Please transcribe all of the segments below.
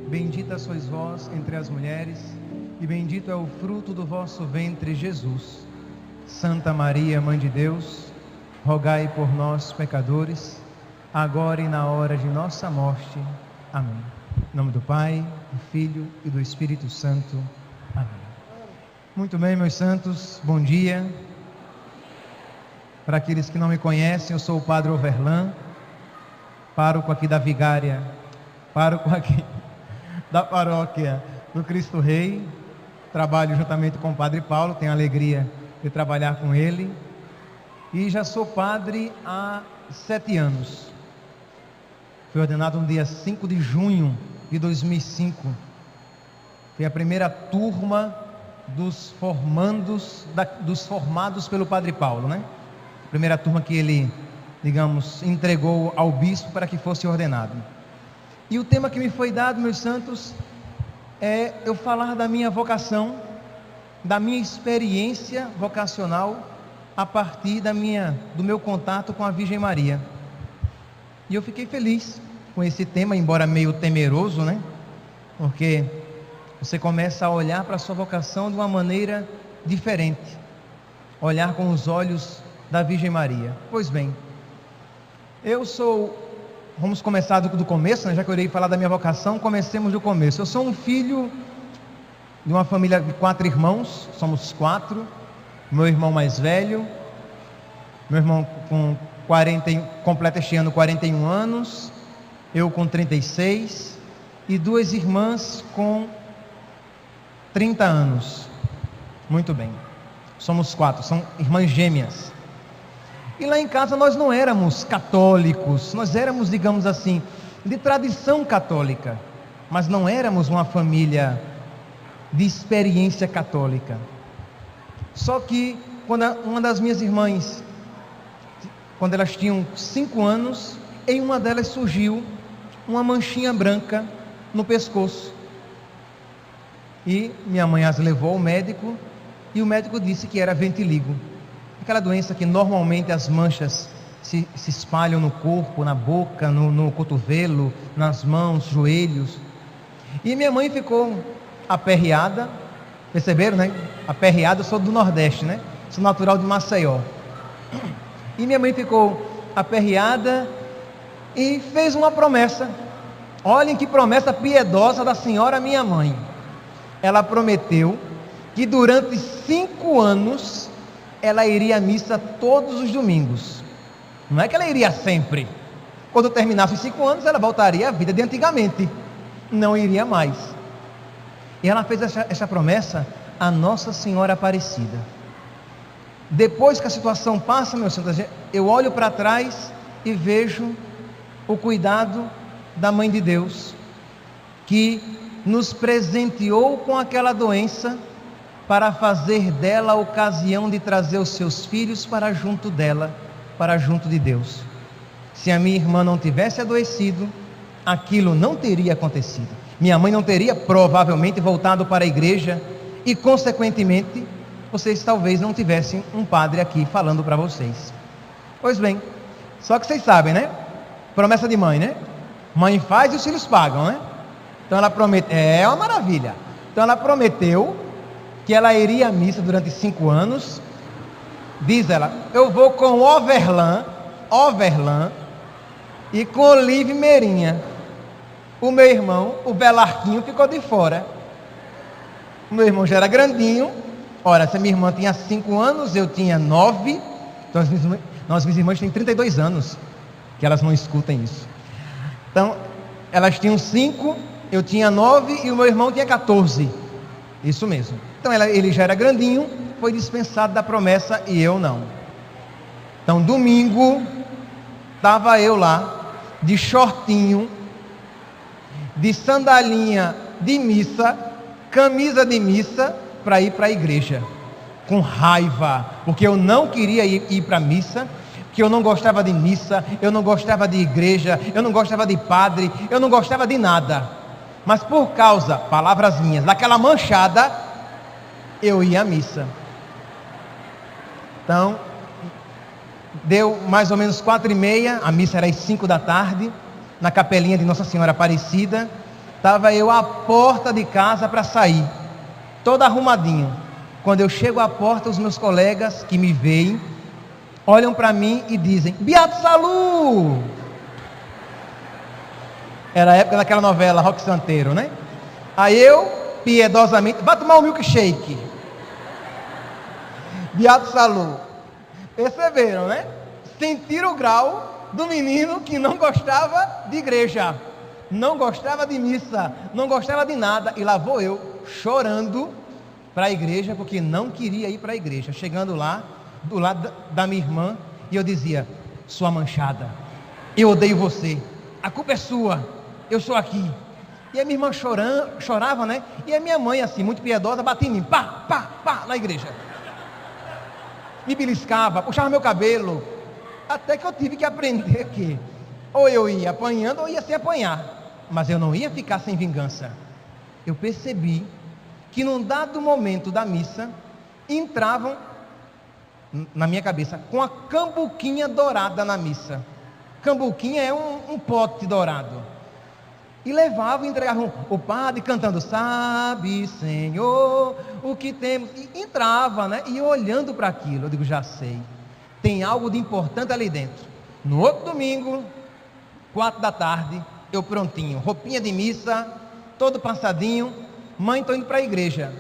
Bendita sois vós entre as mulheres, e bendito é o fruto do vosso ventre, Jesus. Santa Maria, Mãe de Deus, rogai por nós, pecadores, agora e na hora de nossa morte. Amém. Em nome do Pai, do Filho e do Espírito Santo. Amém. Muito bem, meus santos, bom dia. Para aqueles que não me conhecem, eu sou o Padre Overlan, pároco aqui da Vigária, pároco aqui da paróquia do Cristo Rei. Trabalho juntamente com o Padre Paulo, tenho a alegria de trabalhar com ele. E já sou padre há 7 anos. Fui ordenado no dia 5 de junho de 2005. Foi a primeira turma dos formados pelo Padre Paulo, né? A primeira turma que ele, digamos, entregou ao bispo para que fosse ordenado. E o tema que me foi dado, meus santos, é eu falar da minha vocação, da minha experiência vocacional a partir do meu contato com a Virgem Maria. E eu fiquei feliz com esse tema, embora meio temeroso, né? Porque você começa a olhar para a sua vocação de uma maneira diferente, olhar com os olhos da Virgem Maria. Pois bem, vamos começar do começo, né? Já que eu irei falar da minha vocação, comecemos do começo. Eu sou um filho de uma família de 4 irmãos, somos 4. Meu irmão mais velho, meu irmão completa este ano 41 anos, eu com 36, e 2 irmãs com 30 anos. Muito bem, somos 4, são irmãs gêmeas. E lá em casa nós não éramos católicos, nós éramos, digamos assim, de tradição católica, mas não éramos uma família de experiência católica. Só que quando uma das minhas irmãs, quando elas tinham 5 anos, em uma delas surgiu uma manchinha branca no pescoço. E minha mãe as levou ao médico, e o médico disse que era vitiligo. Aquela doença que normalmente as manchas se espalham no corpo, na boca, no cotovelo, nas mãos, joelhos. E minha mãe ficou aperreada. Perceberam, né? Aperreada, eu sou do Nordeste, né? Sou natural de Maceió. E minha mãe ficou aperreada e fez uma promessa. Olhem que promessa piedosa da senhora minha mãe. Ela prometeu que durante 5 anos ela iria à missa todos os domingos. Não é que ela iria sempre. Quando terminasse os 5 anos, ela voltaria à vida de antigamente. Não iria mais. E ela fez essa promessa a Nossa Senhora Aparecida. Depois que a situação passa, meu Senhor, eu olho para trás e vejo o cuidado da Mãe de Deus, que nos presenteou com aquela doença para fazer dela a ocasião de trazer os seus filhos para junto dela, para junto de Deus. Se a minha irmã não tivesse adoecido, aquilo não teria acontecido. Minha mãe não teria provavelmente voltado para a igreja e, consequentemente, vocês talvez não tivessem um padre aqui falando para vocês. Pois bem, só que vocês sabem, né? Promessa de mãe, né? Mãe faz e os filhos pagam, né? Então ela prometeu, é uma maravilha. Então ela prometeu que ela iria à missa durante 5 anos. Diz ela, eu vou com Overlan e com Olive Meirinha. O meu irmão, o Belarquinho, ficou de fora. O meu irmão já era grandinho. Ora, se a minha irmã tinha 5 anos, eu tinha 9. Então minhas irmãs têm 32 anos. Que elas não escutem isso. Então, elas tinham 5, eu tinha 9 e o meu irmão tinha 14. Isso mesmo. Então ele já era grandinho, foi dispensado da promessa e eu não. Então domingo, estava eu lá, de shortinho, de sandalinha de missa, camisa de missa, para ir para a igreja. Com raiva, porque eu não queria ir para a missa, que eu não gostava de missa, eu não gostava de igreja, eu não gostava de padre, eu não gostava de nada. Mas por causa, palavras minhas, daquela manchada, eu ia à missa. Então, deu mais ou menos 4h30, a missa era às 5 da tarde, na capelinha de Nossa Senhora Aparecida. Estava eu à porta de casa para sair, todo arrumadinho. Quando eu chego à porta, os meus colegas que me veem, olham para mim e dizem: Beato Salu! Era a época daquela novela Roque Santeiro, né? Aí eu, piedosamente, vai tomar um milkshake. Beato Salu. Perceberam, né? Sentiram o grau do menino que não gostava de igreja, não gostava de missa, não gostava de nada. E lá vou eu, chorando para a igreja, porque não queria ir para a igreja. Chegando lá, do lado da minha irmã, e eu dizia: sua manchada, eu odeio você, a culpa é sua, eu sou aqui. E a minha irmã chorava, né? E a minha mãe, assim, muito piedosa, batia em mim, pá, pá, pá, na igreja. Me beliscava, puxava meu cabelo, até que eu tive que aprender que ou eu ia apanhando ou ia sem apanhar, mas eu não ia ficar sem vingança. Eu percebi que num dado momento da missa, entravam na minha cabeça com a cambuquinha dourada na missa. Cambuquinha é um pote dourado. E levavam e entregavam o padre cantando: sabe, Senhor, o que temos. E entrava, né? E olhando para aquilo, eu digo: já sei, tem algo de importante ali dentro. No outro domingo, 4 da tarde, eu prontinho, roupinha de missa, todo passadinho. Mãe, estou indo para a igreja.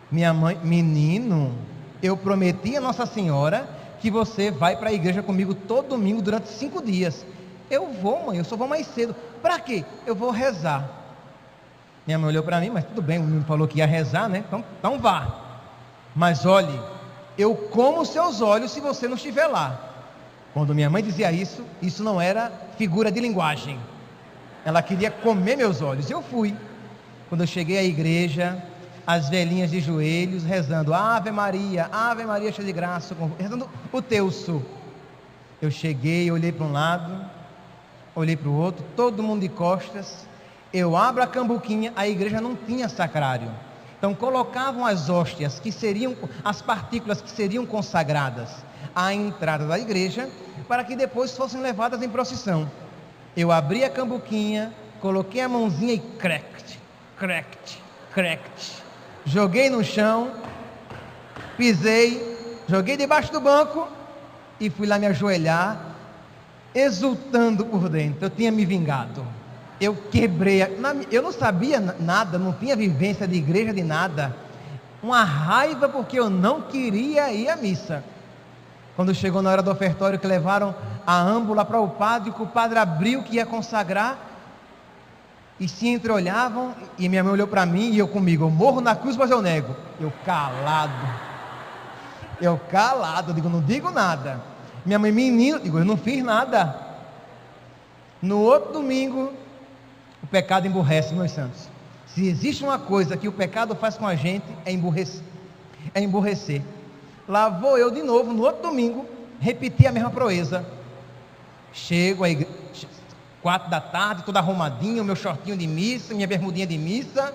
Minha mãe: menino, eu prometi a Nossa Senhora que você vai para a igreja comigo todo domingo durante 5 dias. Eu vou, mãe, eu só vou mais cedo. Para quê? Eu vou rezar. Minha mãe olhou para mim: mas tudo bem, o menino falou que ia rezar, né? Então vá. Mas olhe, eu como seus olhos se você não estiver lá. Quando minha mãe dizia isso, isso não era figura de linguagem. Ela queria comer meus olhos. Eu fui. Quando eu cheguei à igreja, as velhinhas de joelhos, rezando Ave Maria, cheia de graça, rezando o terço. Eu cheguei, olhei para um lado, olhei para o outro, todo mundo de costas. Eu abro a cambuquinha, a igreja não tinha sacrário. Então colocavam as hóstias, que seriam as partículas que seriam consagradas à entrada da igreja, para que depois fossem levadas em procissão. Eu abri a cambuquinha, coloquei a mãozinha e crect, crect, crect. Joguei no chão, pisei, joguei debaixo do banco e fui lá me ajoelhar, exultando por dentro. Eu tinha me vingado. Eu quebrei, eu não sabia nada, não tinha vivência de igreja, de nada. Uma raiva porque eu não queria ir à missa. Quando chegou na hora do ofertório, que levaram a âmbula para o padre, que o padre abriu, que ia consagrar, e se entreolhavam, e minha mãe olhou para mim, e eu comigo: eu morro na cruz, mas eu nego. Eu calado, digo: não digo nada. Minha mãe: menino, digo: eu não fiz nada. No outro domingo, o pecado emburrece, meus santos. Se existe uma coisa que o pecado faz com a gente, é emburrecer. Lá vou eu de novo, no outro domingo, repetir a mesma proeza. Chego à igreja, 4 da tarde, todo arrumadinho, meu shortinho de missa, minha bermudinha de missa.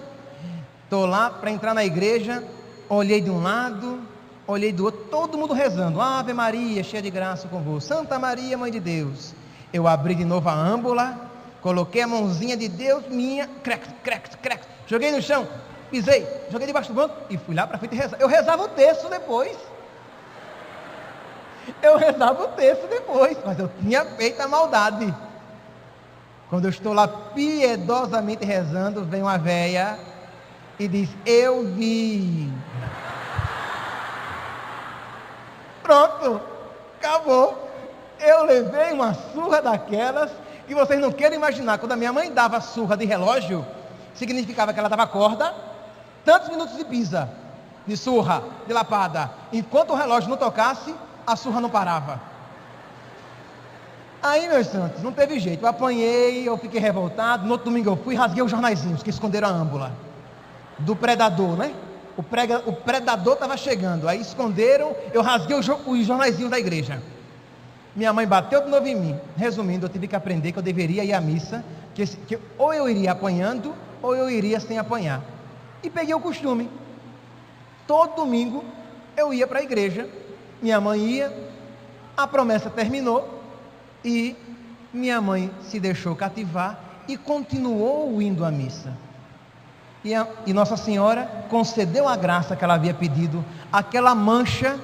Estou lá para entrar na igreja, olhei de um lado, olhei do outro, todo mundo rezando Ave Maria, cheia de graça convosco, Santa Maria, Mãe de Deus. Eu abri de novo a âmbula, coloquei a mãozinha de Deus, minha, crec, crec, crec, joguei no chão, pisei, joguei debaixo do banco e fui lá para frente rezar. Eu rezava o terço depois, mas eu tinha feito a maldade. Quando eu estou lá piedosamente rezando, vem uma véia e diz: eu vi. Pronto, acabou. Eu levei uma surra daquelas que vocês não querem imaginar. Quando a minha mãe dava surra de relógio, significava que ela dava corda, tantos minutos de pisa, de surra, de lapada. Enquanto o relógio não tocasse, a surra não parava. Aí, meus santos, não teve jeito. Eu apanhei, eu fiquei revoltado. No outro domingo eu fui, rasguei os jornaizinhos que esconderam a âmbula do predador, né? O predador estava chegando. Aí esconderam, eu rasguei os jornaizinhos da igreja. Minha mãe bateu de novo em mim. Resumindo, eu tive que aprender que eu deveria ir à missa, que ou eu iria apanhando, ou eu iria sem apanhar. E peguei o costume. Todo domingo eu ia para a igreja, minha mãe ia, a promessa terminou e minha mãe se deixou cativar e continuou indo à missa. E Nossa Senhora concedeu a graça que ela havia pedido. Aquela mancha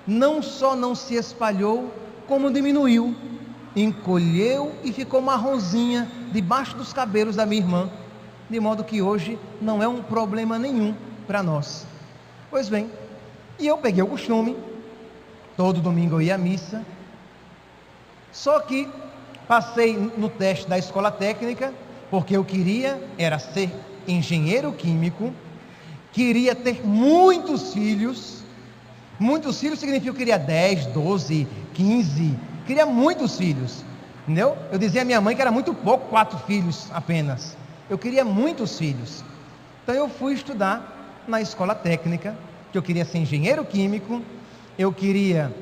não só não se espalhou, como diminuiu, encolheu e ficou marronzinha debaixo dos cabelos da minha irmã, de modo que hoje não é um problema nenhum para nós. Pois bem, e eu peguei o costume, todo domingo eu ia à missa, só que passei no teste da escola técnica, porque eu queria era ser engenheiro químico, queria ter muitos filhos significa que eu queria 10, 12, 15, queria muitos filhos, entendeu? Eu dizia à minha mãe que era muito pouco, 4 filhos apenas, eu queria muitos filhos. Então eu fui estudar na escola técnica, que eu queria ser engenheiro químico, eu queria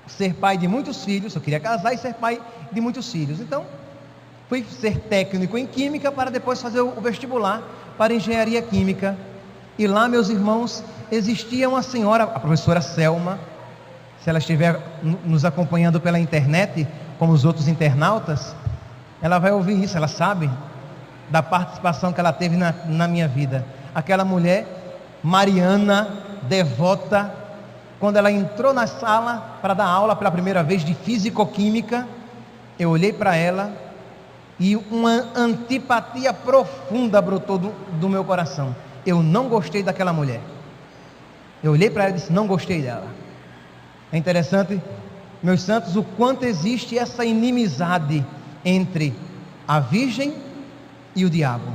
ser pai de muitos filhos, eu queria casar e ser pai de muitos filhos. Então fui ser técnico em química para depois fazer o vestibular para engenharia química. E lá, meus irmãos, existia uma senhora, a professora Selma, se ela estiver nos acompanhando pela internet, como os outros internautas, ela vai ouvir isso, ela sabe da participação que ela teve na minha vida. Aquela mulher, mariana, devota, quando ela entrou na sala para dar aula pela primeira vez de físico-química, eu olhei para ela e uma antipatia profunda brotou do meu coração. Eu não gostei daquela mulher. Eu olhei para ela e disse: não gostei dela. É interessante, meus santos, o quanto existe essa inimizade entre a Virgem e o diabo.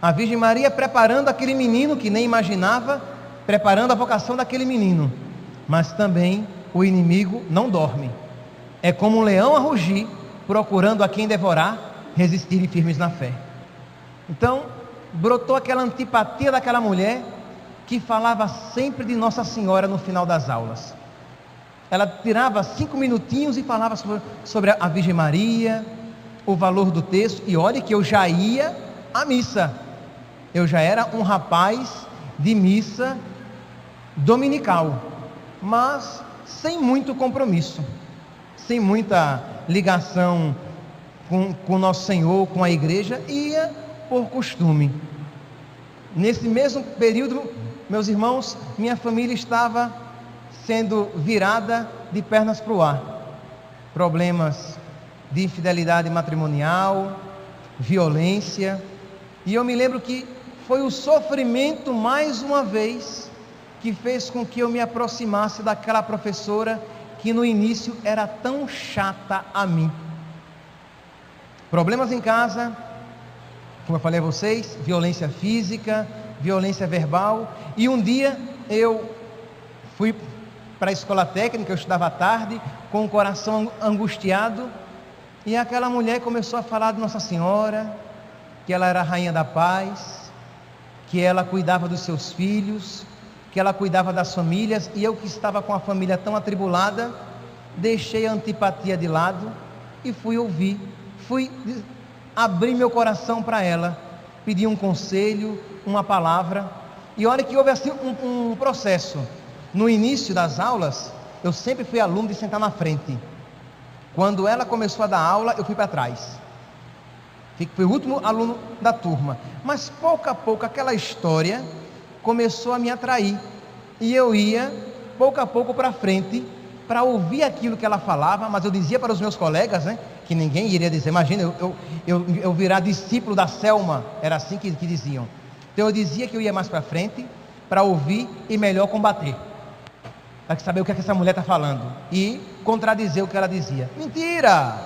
A Virgem Maria preparando aquele menino que nem imaginava, preparando a vocação daquele menino. Mas também o inimigo não dorme. É como um leão a rugir, procurando a quem devorar, resistirem firmes na fé. Então brotou aquela antipatia daquela mulher que falava sempre de Nossa Senhora no final das aulas. Ela tirava 5 minutinhos e falava sobre a Virgem Maria, o valor do texto. E olha que eu já ia à missa, eu já era um rapaz de missa dominical, mas sem muito compromisso, sem muita ligação com Nosso Senhor, com a igreja, ia por costume. Nesse mesmo período, meus irmãos, minha família estava sendo virada de pernas para o ar. Problemas de infidelidade matrimonial, violência, e eu me lembro que foi o sofrimento mais uma vez que fez com que eu me aproximasse daquela professora que no início era tão chata a mim. Problemas em casa, como eu falei a vocês, violência física, violência verbal. E um dia eu fui para a escola técnica, eu estudava à tarde, com o coração angustiado, e aquela mulher começou a falar de Nossa Senhora, que ela era a rainha da paz, que ela cuidava dos seus filhos, que ela cuidava das famílias, e eu que estava com a família tão atribulada, deixei a antipatia de lado e fui ouvir, fui abrir meu coração para ela, pedir um conselho, uma palavra. E olha que houve assim um processo. No início das aulas, eu sempre fui aluno de sentar na frente. Quando ela começou a dar aula, eu fui para trás. Fui o último aluno da turma. Mas pouco a pouco aquela história começou a me atrair. E eu ia pouco a pouco para frente para ouvir aquilo que ela falava. Mas eu dizia para os meus colegas, né, que ninguém iria dizer. Imagina, eu virar discípulo da Selma, era assim que diziam. Então eu dizia que eu ia mais para frente para ouvir e melhor combater, para saber o que essa mulher está falando e contradizer o que ela dizia. Mentira!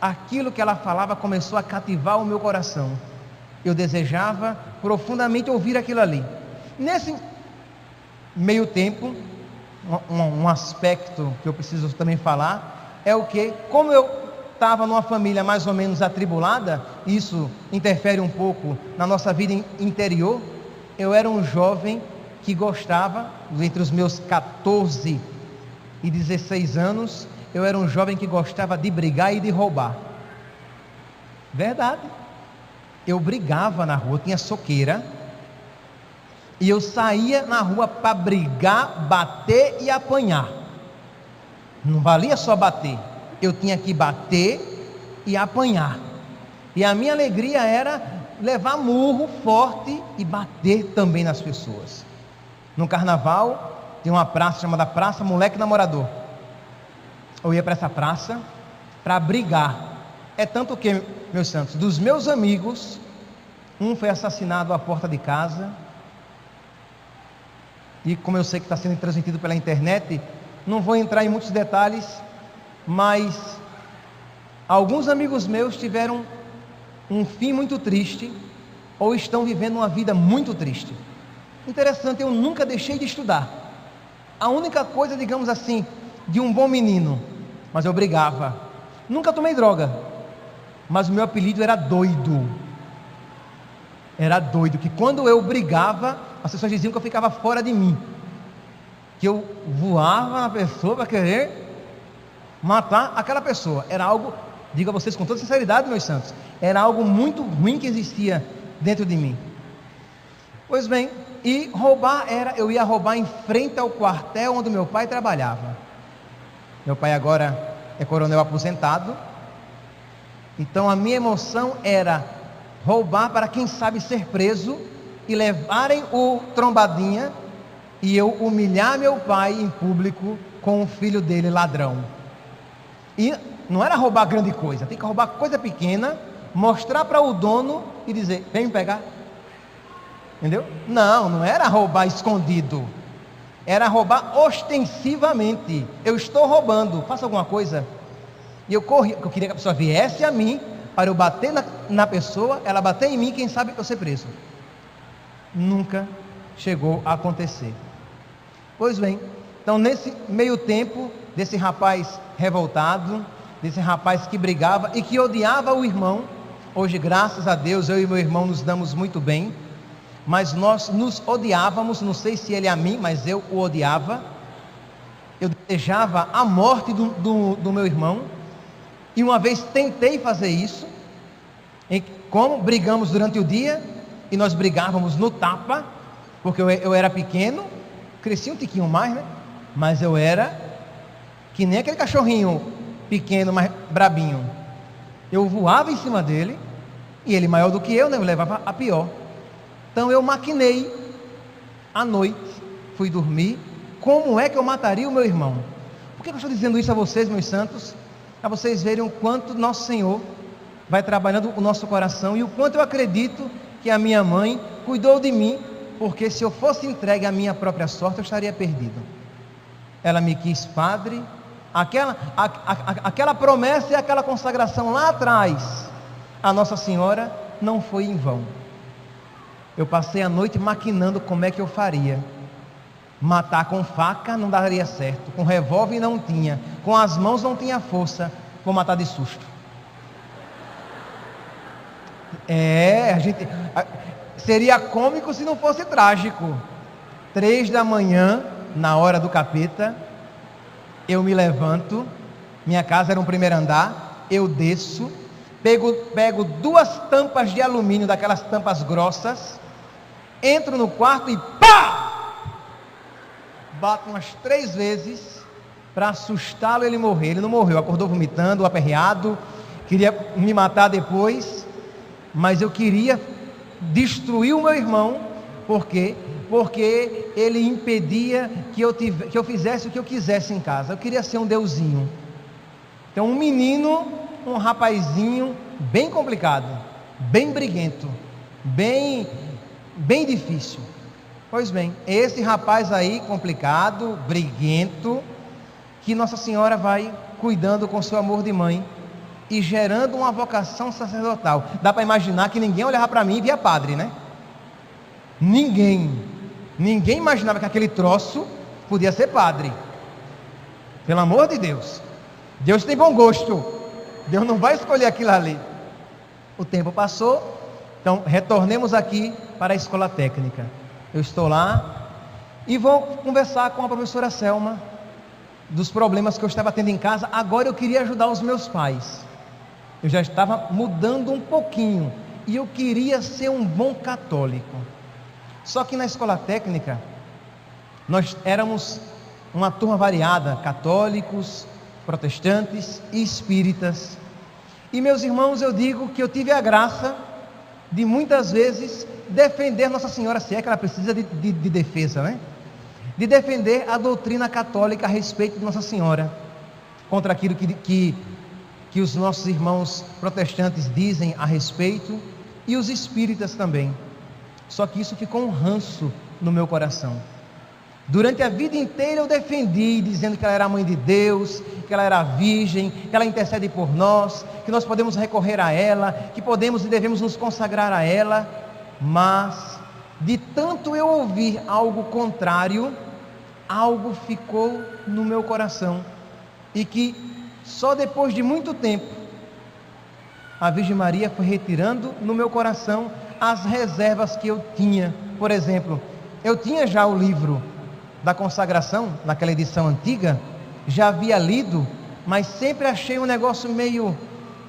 Aquilo que ela falava começou a cativar o meu coração. Eu desejava profundamente ouvir aquilo ali. Nesse meio tempo, um aspecto que eu preciso também falar é o que, como eu estava numa família mais ou menos atribulada, isso interfere um pouco na nossa vida interior. Eu era um jovem que gostava, entre os meus 14 e 16 anos, eu era um jovem que gostava de brigar e de roubar. Verdade. Eu brigava na rua, tinha soqueira, e eu saía na rua para brigar, bater e apanhar. Não valia só bater, eu tinha que bater e apanhar. E a minha alegria era levar murro forte e bater também nas pessoas. No carnaval, tinha uma praça chamada Praça Moleque Namorador. Eu ia para essa praça para brigar. É tanto que, meus santos, dos meus amigos, um foi assassinado à porta de casa. E como eu sei que está sendo transmitido pela internet, não vou entrar em muitos detalhes, mas alguns amigos meus tiveram um fim muito triste, ou estão vivendo uma vida muito triste. Interessante, eu nunca deixei de estudar. A única coisa, digamos assim, de um bom menino, mas eu brigava. Nunca tomei droga, mas o meu apelido era doido. Era doido, que quando eu brigava, as pessoas diziam que eu ficava fora de mim, que eu voava na pessoa para querer matar aquela pessoa. Era algo, digo a vocês com toda sinceridade, meus santos, era algo muito ruim que existia dentro de mim. Pois bem, e roubar eu ia roubar em frente ao quartel onde meu pai trabalhava. Meu pai agora é coronel aposentado, então a minha emoção era roubar para quem sabe ser preso e levarem o trombadinha e eu humilhar meu pai em público com o filho dele ladrão. E não era roubar grande coisa, tem que roubar coisa pequena, mostrar para o dono e dizer, vem me pegar. Entendeu? Não era roubar escondido, era roubar ostensivamente. Eu estou roubando, faça alguma coisa. E eu corri, eu queria que a pessoa viesse a mim, para eu bater na pessoa, ela bater em mim, quem sabe eu ser preso. Nunca chegou a acontecer. Pois bem, então nesse meio tempo, desse rapaz revoltado, desse rapaz que brigava e que odiava o irmão, hoje graças a Deus eu e meu irmão nos damos muito bem, mas nós nos odiávamos, não sei se ele a mim, mas eu o odiava, eu desejava a morte do meu irmão, e uma vez tentei fazer isso, como brigamos durante o dia, e nós brigávamos no tapa, porque eu era pequeno, cresci um tiquinho mais, né? Mas eu era que nem aquele cachorrinho pequeno, mas brabinho. Eu voava em cima dele, e ele maior do que eu, né? Eu levava a pior. Então eu maquinei à noite, fui dormir, como é que eu mataria o meu irmão? Por que eu estou dizendo isso a vocês, meus santos? Para vocês verem o quanto nosso Senhor vai trabalhando o nosso coração e o quanto eu acredito que a minha mãe cuidou de mim, porque se eu fosse entregue à minha própria sorte, eu estaria perdido. Ela me quis padre, aquela promessa e aquela consagração lá atrás, a Nossa Senhora não foi em vão. Eu passei a noite maquinando como é que eu faria. Matar com faca não daria certo, com revólver não tinha, com as mãos não tinha força, vou matar de susto. Seria cômico se não fosse trágico. 3 da manhã, na hora do capeta, eu me levanto, minha casa era um primeiro andar, eu desço, pego 2 tampas de alumínio, daquelas tampas grossas, entro no quarto e pá! Bato umas 3 vezes para assustá-lo e ele morrer. Ele não morreu, acordou vomitando, aperreado, queria me matar depois, mas eu queria destruir o meu irmão. Por quê? Porque ele impedia que eu fizesse o que eu quisesse em casa. Eu queria ser um deusinho. Então um menino, um rapazinho bem complicado, bem briguento, bem difícil. Pois bem, esse rapaz aí complicado, briguento, que Nossa Senhora vai cuidando com seu amor de mãe e gerando uma vocação sacerdotal. Dá para imaginar que ninguém olhava para mim e via padre, né? Ninguém imaginava que aquele troço podia ser padre. Pelo amor de Deus, Deus tem bom gosto, Deus não vai escolher aquilo ali. O tempo passou, então retornemos aqui para a escola técnica. Eu estou lá e vou conversar com a professora Selma. dos problemas que eu estava tendo em casa. Agora eu queria ajudar os meus pais. Eu já estava mudando um pouquinho e eu queria ser um bom católico. Só que na escola técnica nós éramos uma turma variada, católicos, protestantes e espíritas. E meus irmãos, eu digo que eu tive a graça de muitas vezes defender Nossa Senhora, se é que ela precisa de defesa, né? De defender a doutrina católica a respeito de Nossa Senhora, contra aquilo que os nossos irmãos protestantes dizem a respeito, e os espíritas também. Só que isso ficou um ranço no meu coração. Durante a vida inteira eu defendi, dizendo que ela era a mãe de Deus, que ela era a virgem, que ela intercede por nós, que nós podemos recorrer a ela, que podemos e devemos nos consagrar a ela. Mas, de tanto eu ouvir algo contrário, algo ficou no meu coração, e que só depois de muito tempo a Virgem Maria foi retirando no meu coração as reservas que eu tinha. Por exemplo, eu tinha já o livro da consagração, naquela edição antiga, já havia lido, mas sempre achei um negócio meio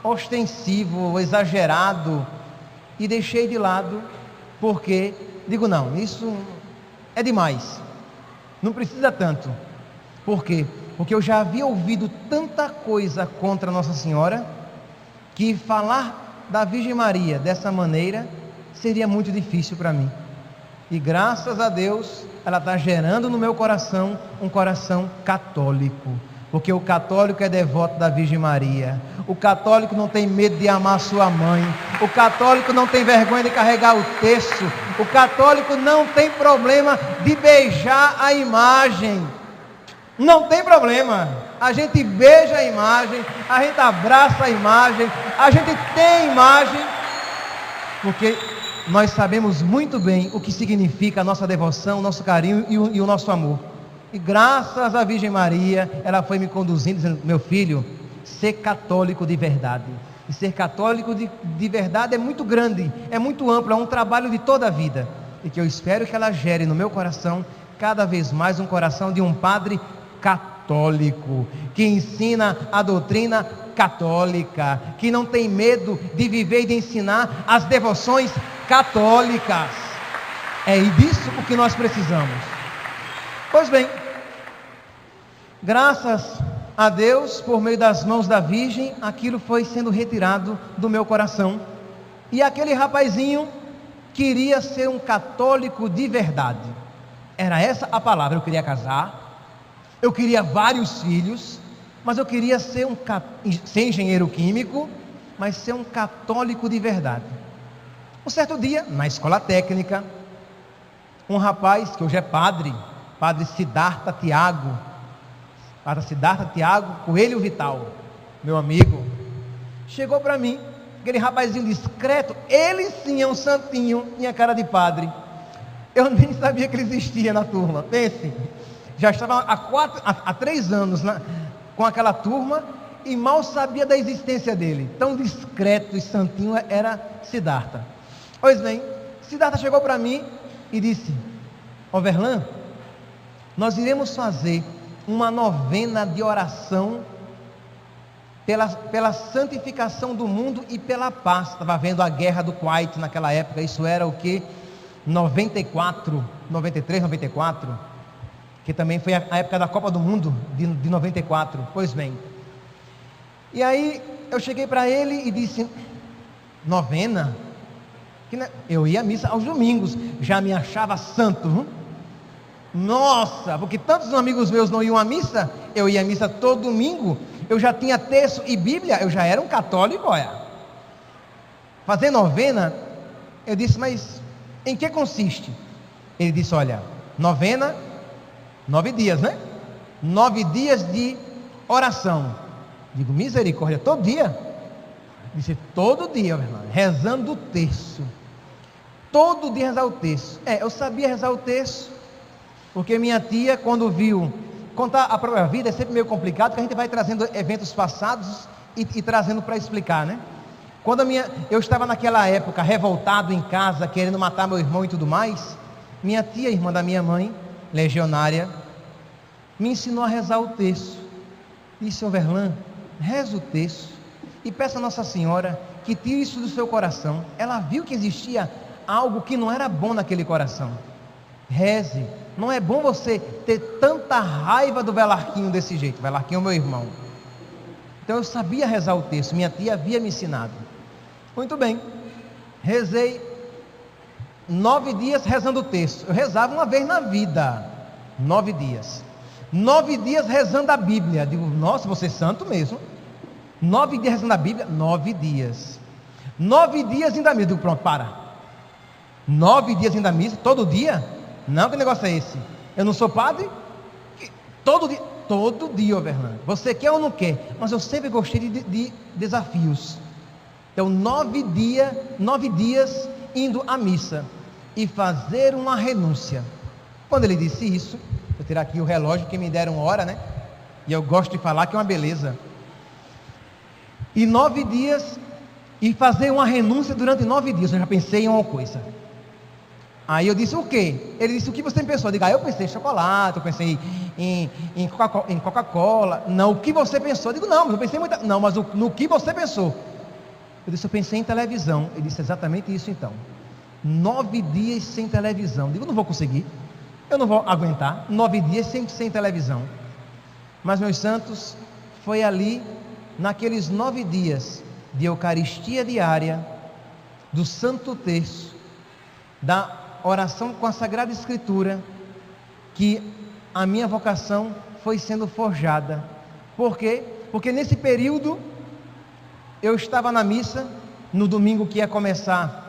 ostensivo, exagerado, e deixei de lado, porque digo, não, isso é demais, não precisa tanto. Por quê? Porque eu já havia ouvido tanta coisa contra Nossa Senhora, que falar da Virgem Maria dessa maneira seria muito difícil para mim. E graças a Deus, ela está gerando no meu coração um coração católico, porque o católico é devoto da Virgem Maria, o católico não tem medo de amar sua mãe, o católico não tem vergonha de carregar o terço, o católico não tem problema de beijar a imagem, não tem problema, a gente beija a imagem, a gente abraça a imagem, a gente tem imagem, porque nós sabemos muito bem o que significa a nossa devoção, o nosso carinho e o nosso amor. E graças à Virgem Maria, ela foi me conduzindo, dizendo, meu filho, ser católico de verdade. E ser católico de verdade é muito grande, é muito amplo, é um trabalho de toda a vida. E que eu espero que ela gere no meu coração, cada vez mais um coração de um padre católico, que ensina a doutrina católica, que não tem medo de viver e de ensinar as devoções católicas. É disso o que nós precisamos. Pois bem, graças a Deus, por meio das mãos da Virgem, aquilo foi sendo retirado do meu coração. E aquele rapazinho queria ser um católico de verdade. Era essa a palavra. Eu queria casar, eu queria vários filhos, mas eu queria ser engenheiro químico, mas ser um católico de verdade. Um certo dia, na escola técnica, um rapaz que hoje é padre Siddhartha Tiago Coelho Vital, meu amigo, chegou para mim, aquele rapazinho discreto, ele sim é um santinho, tinha cara de padre. Eu nem sabia que ele existia na turma. Pense, já estava há 3 anos com aquela turma e mal sabia da existência dele. Tão discreto e santinho era Siddhartha. Pois bem, Siddhartha chegou para mim e disse, Overlan, nós iremos fazer uma novena de oração pela santificação do mundo e pela paz. Estava vendo a guerra do Kuwait naquela época, isso era o que? 93, 94, que também foi a época da Copa do Mundo de 94, pois bem. E aí eu cheguei para ele e disse, novena? Eu ia à missa aos domingos, já me achava santo, nossa, porque tantos amigos meus não iam à missa, eu ia à missa todo domingo, eu já tinha terço e Bíblia, eu já era um católico, olha. Fazer novena, eu disse, mas em que consiste? Ele disse, olha, novena, 9 dias, né? 9 dias de oração. Digo, misericórdia, todo dia? Disse, todo dia, meu irmão, rezando o terço. Todo dia rezar o terço. Eu sabia rezar o terço, porque minha tia, quando viu, contar a própria vida é sempre meio complicado, porque a gente vai trazendo eventos passados e trazendo para explicar, né? Quando eu estava naquela época revoltado em casa, querendo matar meu irmão e tudo mais, minha tia, irmã da minha mãe, legionária, me ensinou a rezar o terço. Disse: Overlan, reza o terço e peça a Nossa Senhora que tire isso do seu coração. Ela viu que existia algo que não era bom naquele coração. Reze. Não é bom você ter tanta raiva do Velarquinho desse jeito. Velarquinho é meu irmão. Então eu sabia rezar o terço, minha tia havia me ensinado. Muito bem, rezei 9 dias rezando o terço. Eu rezava uma vez na vida, 9 dias. 9 dias rezando a Bíblia. Digo: nossa, você é santo mesmo. 9 dias rezando a Bíblia, 9 dias. 9 dias indo à missa. Digo: pronto, para. 9 dias indo à missa, todo dia? Não, que negócio é esse? Eu não sou padre? Todo dia, Overlan. Você quer ou não quer? Mas eu sempre gostei de desafios. Então, 9 dias indo à missa e fazer uma renúncia. Quando ele disse isso, vou tirar aqui o relógio que me deram hora, né? E eu gosto de falar que é uma beleza. E 9 dias, e fazer uma renúncia durante 9 dias. Eu já pensei em uma coisa. Aí eu disse: o quê? Ele disse: o que você pensou? Eu digo: eu pensei em chocolate, eu pensei em Coca-Cola. Não, o que você pensou? Eu digo: não, mas eu pensei muito. Não, mas no que você pensou? Eu disse: eu pensei em televisão. Ele disse: exatamente isso então. 9 dias sem televisão. Eu digo: não vou conseguir. Eu não vou aguentar 9 dias sem televisão. Mas, meus santos, foi ali, naqueles 9 dias de Eucaristia diária, do Santo Terço, da oração com a Sagrada Escritura, que a minha vocação foi sendo forjada. Por quê? Porque nesse período eu estava na missa, no domingo que ia começar,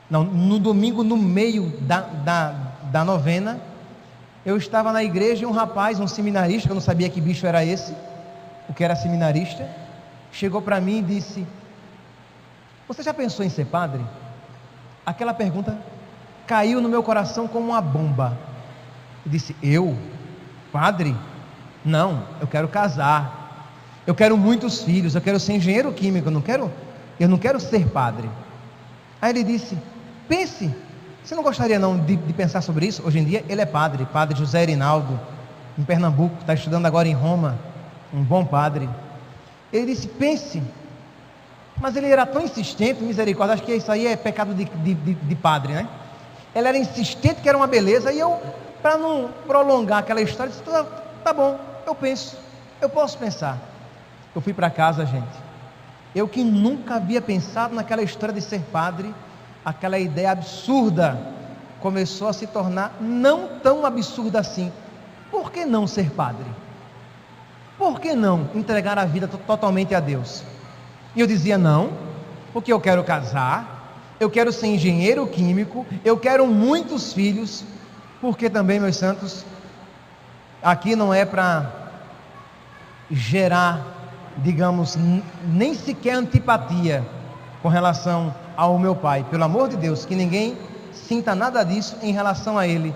não, no domingo no meio da novena, eu estava na igreja e um rapaz, um seminarista, eu não sabia que bicho era esse, o que era seminarista, chegou para mim e disse: você já pensou em ser padre? Aquela pergunta caiu no meu coração como uma bomba. Eu disse: eu? Padre? Não, eu quero casar, eu quero muitos filhos, eu quero ser engenheiro químico, eu não quero ser padre. Aí ele disse: pense, você não gostaria não de pensar sobre isso? Hoje em dia ele é padre José Erinaldo, em Pernambuco, está estudando agora em Roma, um bom padre. Ele disse: pense. Mas ele era tão insistente, misericórdia, acho que isso aí é pecado de padre, né? Ele era insistente que era uma beleza, e eu, para não prolongar aquela história, disse: tá bom, eu penso, eu posso pensar. Eu fui para casa, gente. Eu que nunca havia pensado naquela história de ser padre, aquela ideia absurda começou a se tornar não tão absurda assim. Por que não ser padre? Por que não entregar a vida totalmente a Deus? E eu dizia: não, porque eu quero casar, eu quero ser engenheiro químico, eu quero muitos filhos, porque também, meus santos, aqui não é para gerar, digamos, nem sequer antipatia com relação ao meu pai. Pelo amor de Deus, que ninguém sinta nada disso em relação a ele,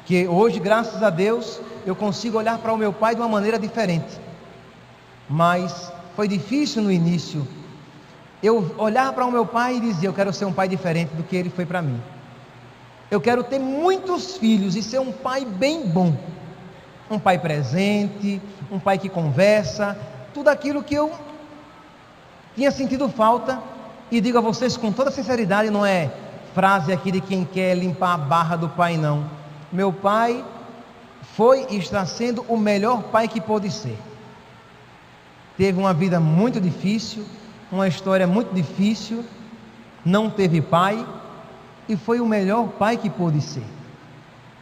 que hoje, graças a Deus, eu consigo olhar para o meu pai de uma maneira diferente. Mas foi difícil no início eu olhar para o meu pai e dizer: eu quero ser um pai diferente do que ele foi para mim. Eu quero ter muitos filhos e ser um pai bem bom, um pai presente, um pai que conversa, tudo aquilo que eu tinha sentido falta. E digo a vocês com toda sinceridade, não é frase aqui de quem quer limpar a barra do pai, não. Meu pai foi e está sendo o melhor pai que pôde ser. Teve uma vida muito difícil, uma história muito difícil, não teve pai, e foi o melhor pai que pôde ser.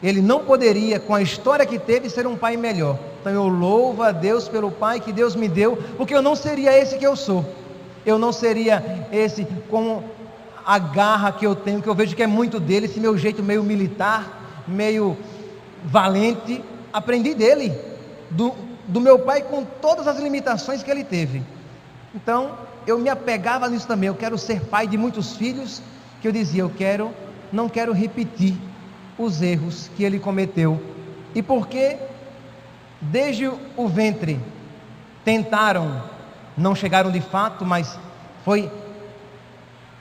Ele não poderia, com a história que teve, ser um pai melhor. Então eu louvo a Deus pelo pai que Deus me deu, porque eu não seria esse que eu sou. Eu não seria esse com a garra que eu tenho, que eu vejo que é muito dele, esse meu jeito meio militar, meio valente. Aprendi dele, do meu pai, com todas as limitações que ele teve. Então eu me apegava nisso também. Eu quero ser pai de muitos filhos, que eu dizia: não quero repetir os erros que ele cometeu. E porque desde o ventre tentaram, não chegaram de fato, mas foi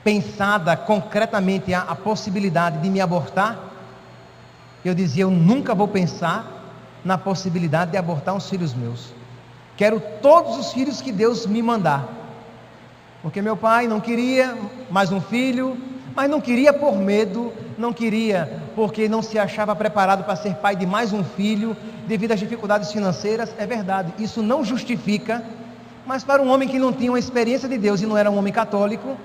pensada concretamente a possibilidade de me abortar, eu dizia: eu nunca vou pensar na possibilidade de abortar uns filhos meus. Quero todos os filhos que Deus me mandar. Porque meu pai não queria mais um filho, mas não queria por medo, não queria porque não se achava preparado para ser pai de mais um filho, devido às dificuldades financeiras. É verdade, isso não justifica, mas para um homem que não tinha uma experiência de Deus e não era um homem católico,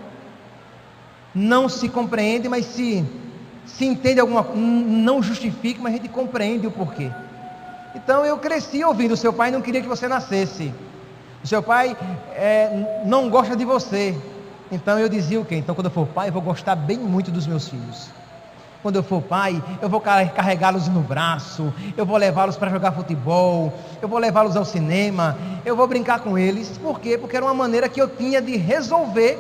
não se compreende, mas se entende alguma coisa, não justifica, mas a gente compreende o porquê. Então eu cresci ouvindo: o seu pai não queria que você nascesse, o seu pai não gosta de você. Então eu dizia o quê? Então quando eu for pai, eu vou gostar bem muito dos meus filhos. Quando eu for pai, eu vou carregá-los no braço, eu vou levá-los para jogar futebol, eu vou levá-los ao cinema, eu vou brincar com eles. Por quê? Porque era uma maneira que eu tinha de resolver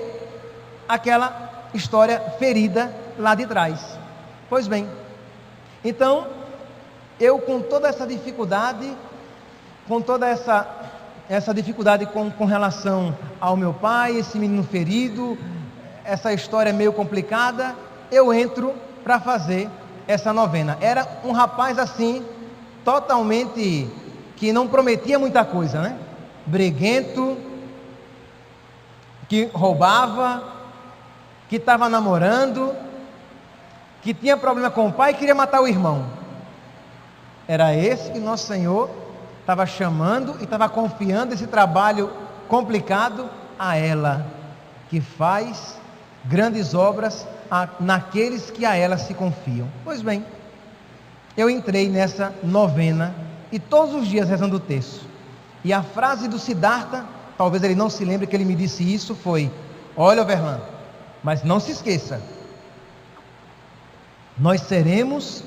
aquela história ferida lá de trás. Pois bem, então eu, com toda essa dificuldade, com toda essa dificuldade com relação ao meu pai, esse menino ferido, essa história meio complicada, eu entro para fazer essa novena. Era um rapaz assim, totalmente, que não prometia muita coisa, né? Breguento, que roubava, que estava namorando, que tinha problema com o pai e queria matar o irmão. Era esse que nosso Senhor estava chamando e estava confiando esse trabalho complicado a ela, que faz grandes obras naqueles que a ela se confiam. Pois bem, eu entrei nessa novena e todos os dias rezando o terço. E a frase do Siddhartha, talvez ele não se lembre que ele me disse isso, foi: olha, Overlan, mas não se esqueça, nós seremos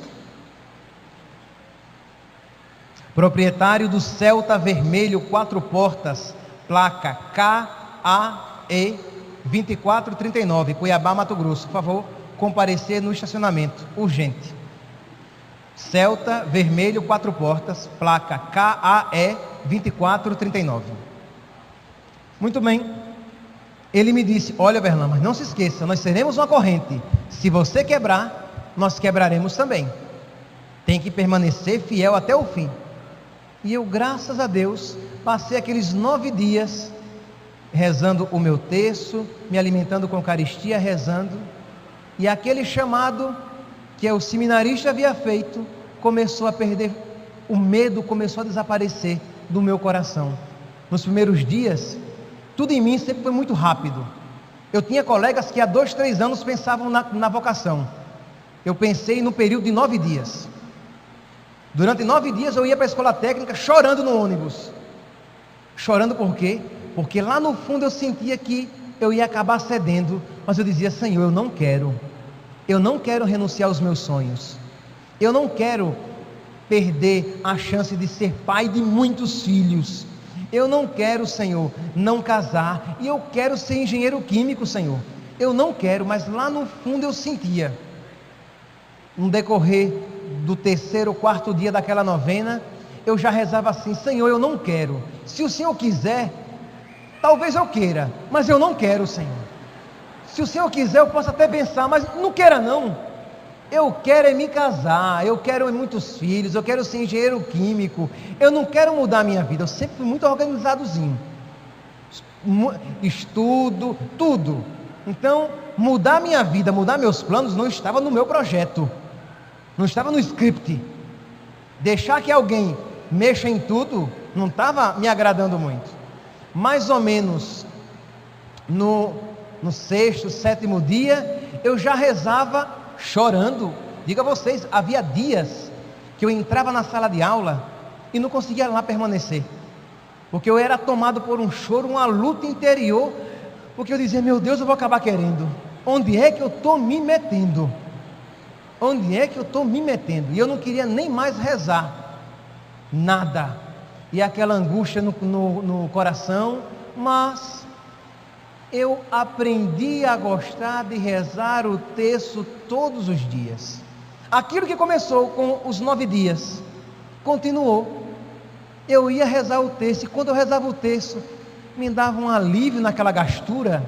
proprietário do Celta vermelho 4 portas, placa KAE 2439, Cuiabá, Mato Grosso. Por favor, comparecer no estacionamento, urgente. Celta vermelho 4 portas, placa KAE 2439. Muito bem. Ele me disse: olha, Verlan, mas não se esqueça, nós seremos uma corrente. Se você quebrar, nós quebraremos também. Tem que permanecer fiel até o fim. E eu, graças a Deus, passei aqueles 9 dias rezando o meu terço, me alimentando com Eucaristia, rezando. E aquele chamado que o seminarista havia feito começou a perder, o medo começou a desaparecer do meu coração. Nos primeiros dias, tudo em mim sempre foi muito rápido. Eu tinha colegas que há 2, 3 anos pensavam na vocação. Eu pensei no período de 9 dias. Durante 9 dias eu ia para a escola técnica chorando no ônibus. Chorando por quê? Porque lá no fundo eu sentia que eu ia acabar cedendo, mas eu dizia: Senhor, eu não quero renunciar aos meus sonhos, eu não quero perder a chance de ser pai de muitos filhos, eu não quero, Senhor, não casar, e eu quero ser engenheiro químico, Senhor, eu não quero. Mas lá no fundo eu sentia. No decorrer do 3º ou 4º dia daquela novena, eu já rezava assim: Senhor, eu não quero, se o Senhor quiser, talvez eu queira, mas eu não quero, Senhor. Se o Senhor quiser, eu posso até pensar, mas não queira não. Eu quero é me casar, eu quero muitos filhos, eu quero ser engenheiro químico, eu não quero mudar a minha vida. Eu sempre fui muito organizadozinho, estudo, tudo. Então, mudar a minha vida, mudar meus planos, não estava no meu projeto, não estava no script. Deixar que alguém mexa em tudo, não estava me agradando muito. Mais ou menos no 6º, 7º dia, eu já rezava chorando. Digo a vocês, havia dias que eu entrava na sala de aula e não conseguia lá permanecer, porque eu era tomado por um choro, uma luta interior, porque eu dizia: meu Deus, eu vou acabar querendo. Onde é que eu estou me metendo? Onde é que eu estou me metendo? E eu não queria nem mais rezar, nada. E aquela angústia no coração. Mas eu aprendi a gostar de rezar o terço todos os dias. Aquilo que começou com os 9 dias, continuou. Eu ia rezar o terço, e quando eu rezava o terço, me dava um alívio naquela gastura,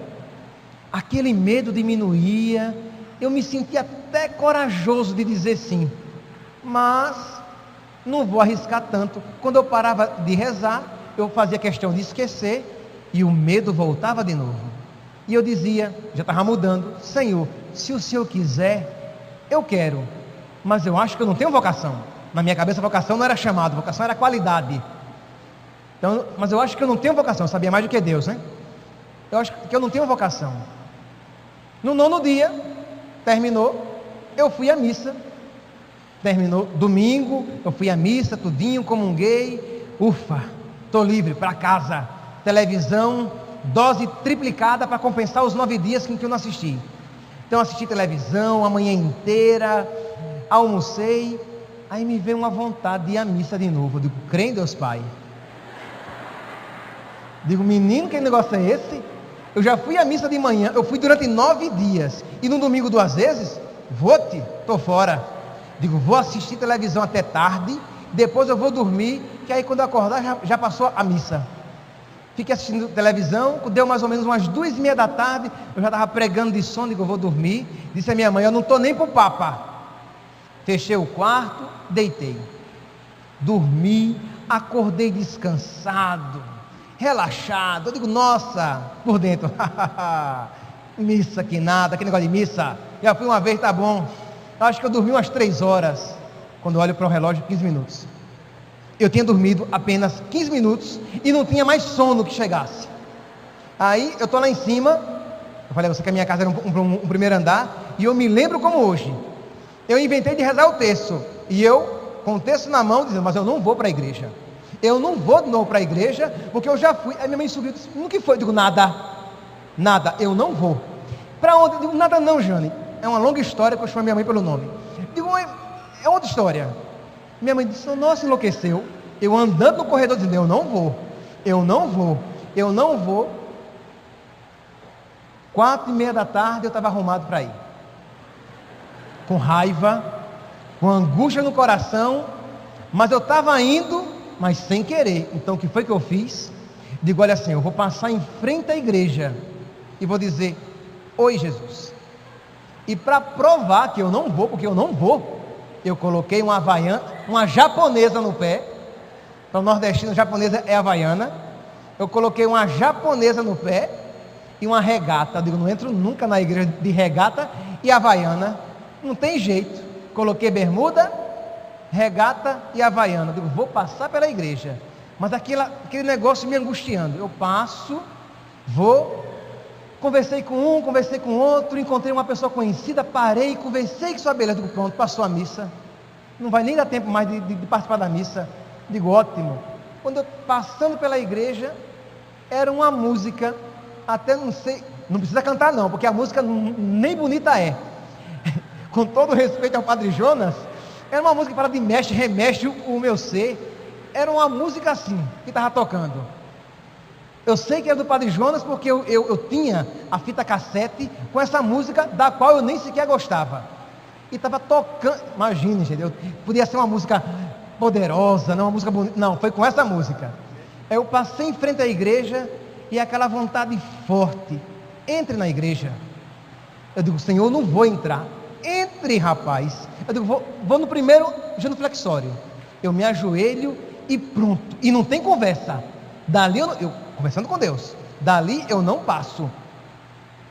aquele medo diminuía, eu me sentia até corajoso de dizer sim. Mas não vou arriscar tanto. Quando eu parava de rezar, eu fazia questão de esquecer e o medo voltava de novo. E eu dizia, já estava mudando: Senhor, se o Senhor quiser, eu quero, mas eu acho que eu não tenho vocação. Na minha cabeça, vocação não era chamado, vocação era qualidade. Então, mas eu acho que eu não tenho vocação, eu sabia mais do que Deus, né? Eu acho que eu não tenho vocação. No 9º dia, terminou, eu fui à missa. Terminou domingo, eu fui à missa, tudinho, comunguei. Ufa, estou livre, para casa. Televisão, dose triplicada para compensar os 9 dias em que eu não assisti. Então assisti televisão a manhã inteira, almocei. Aí me veio uma vontade de ir à missa de novo. Eu digo: crê em Deus Pai. Digo: menino, que negócio é esse? Eu já fui à missa de manhã, eu fui durante 9 dias, e no domingo 2 vezes, vou-te, estou fora. Digo: vou assistir televisão até tarde, depois eu vou dormir, que aí quando eu acordar já passou a missa. Fiquei assistindo televisão, deu mais ou menos umas 2h30 da tarde, eu já estava pregando de sono. Digo: eu vou dormir. Disse a minha mãe: eu não estou nem para o Papa. Fechei o quarto, deitei, dormi, acordei descansado, relaxado. Eu digo: nossa, por dentro, missa que nada, que negócio de missa, já fui uma vez, tá bom. Acho que eu dormi umas 3 horas, quando olho para o relógio, 15 minutos. Eu tinha dormido apenas 15 minutos e não tinha mais sono que chegasse. Aí eu estou lá em cima, eu falei a você que a minha casa era um primeiro andar, e eu me lembro como hoje. Eu inventei de rezar o terço, e eu, com o terço na mão, dizendo: mas eu não vou para a igreja. Eu não vou de novo para a igreja, porque eu já fui. Aí minha mãe subiu e disse: no que foi? Eu digo: nada, eu não vou. Para onde? Eu digo: nada não, Jane. É uma longa história que eu chamo minha mãe pelo nome. Digo: é outra história. Minha mãe disse: nossa, enlouqueceu. Eu andando no corredor dizendo: eu não vou. 4h30 da tarde eu estava arrumado para ir. Com raiva, com angústia no coração, mas eu estava indo, mas sem querer. Então o que foi que eu fiz? Digo: olha assim, eu vou passar em frente à igreja e vou dizer: oi, Jesus. E para provar que eu não vou, porque eu não vou, eu coloquei uma havaiana, uma japonesa no pé. Então nordestino, japonesa é havaiana. Eu coloquei uma japonesa no pé e uma regata. Eu digo: não entro nunca na igreja de regata e havaiana, não tem jeito. Coloquei bermuda, regata e havaiana. Eu digo: vou passar pela igreja, mas aquele negócio me angustiando. Eu passo, vou, conversei com um, conversei com outro, encontrei uma pessoa conhecida, parei, conversei com sua beleza. Digo: pronto, passou a missa, não vai nem dar tempo mais de participar da missa. Digo: ótimo. Quando eu passando pela igreja, era uma música, até não sei, não precisa cantar não, porque a música nem bonita é. Com todo respeito ao Padre Jonas, era uma música para de mexe, remexe o meu ser. Era uma música assim, que estava tocando. Eu sei que era do Padre Jonas, porque eu tinha a fita cassete com essa música, da qual eu nem sequer gostava. E estava tocando, imagine, gente, podia ser uma música poderosa, não uma música bonita, não, foi com essa música. Eu passei em frente à igreja e aquela vontade forte: entre na igreja. Eu digo: Senhor, não vou entrar. Entre, rapaz. Eu digo: vou no primeiro genuflexório. Eu me ajoelho e pronto. E não tem conversa. Dali eu conversando com Deus. Dali eu não passo.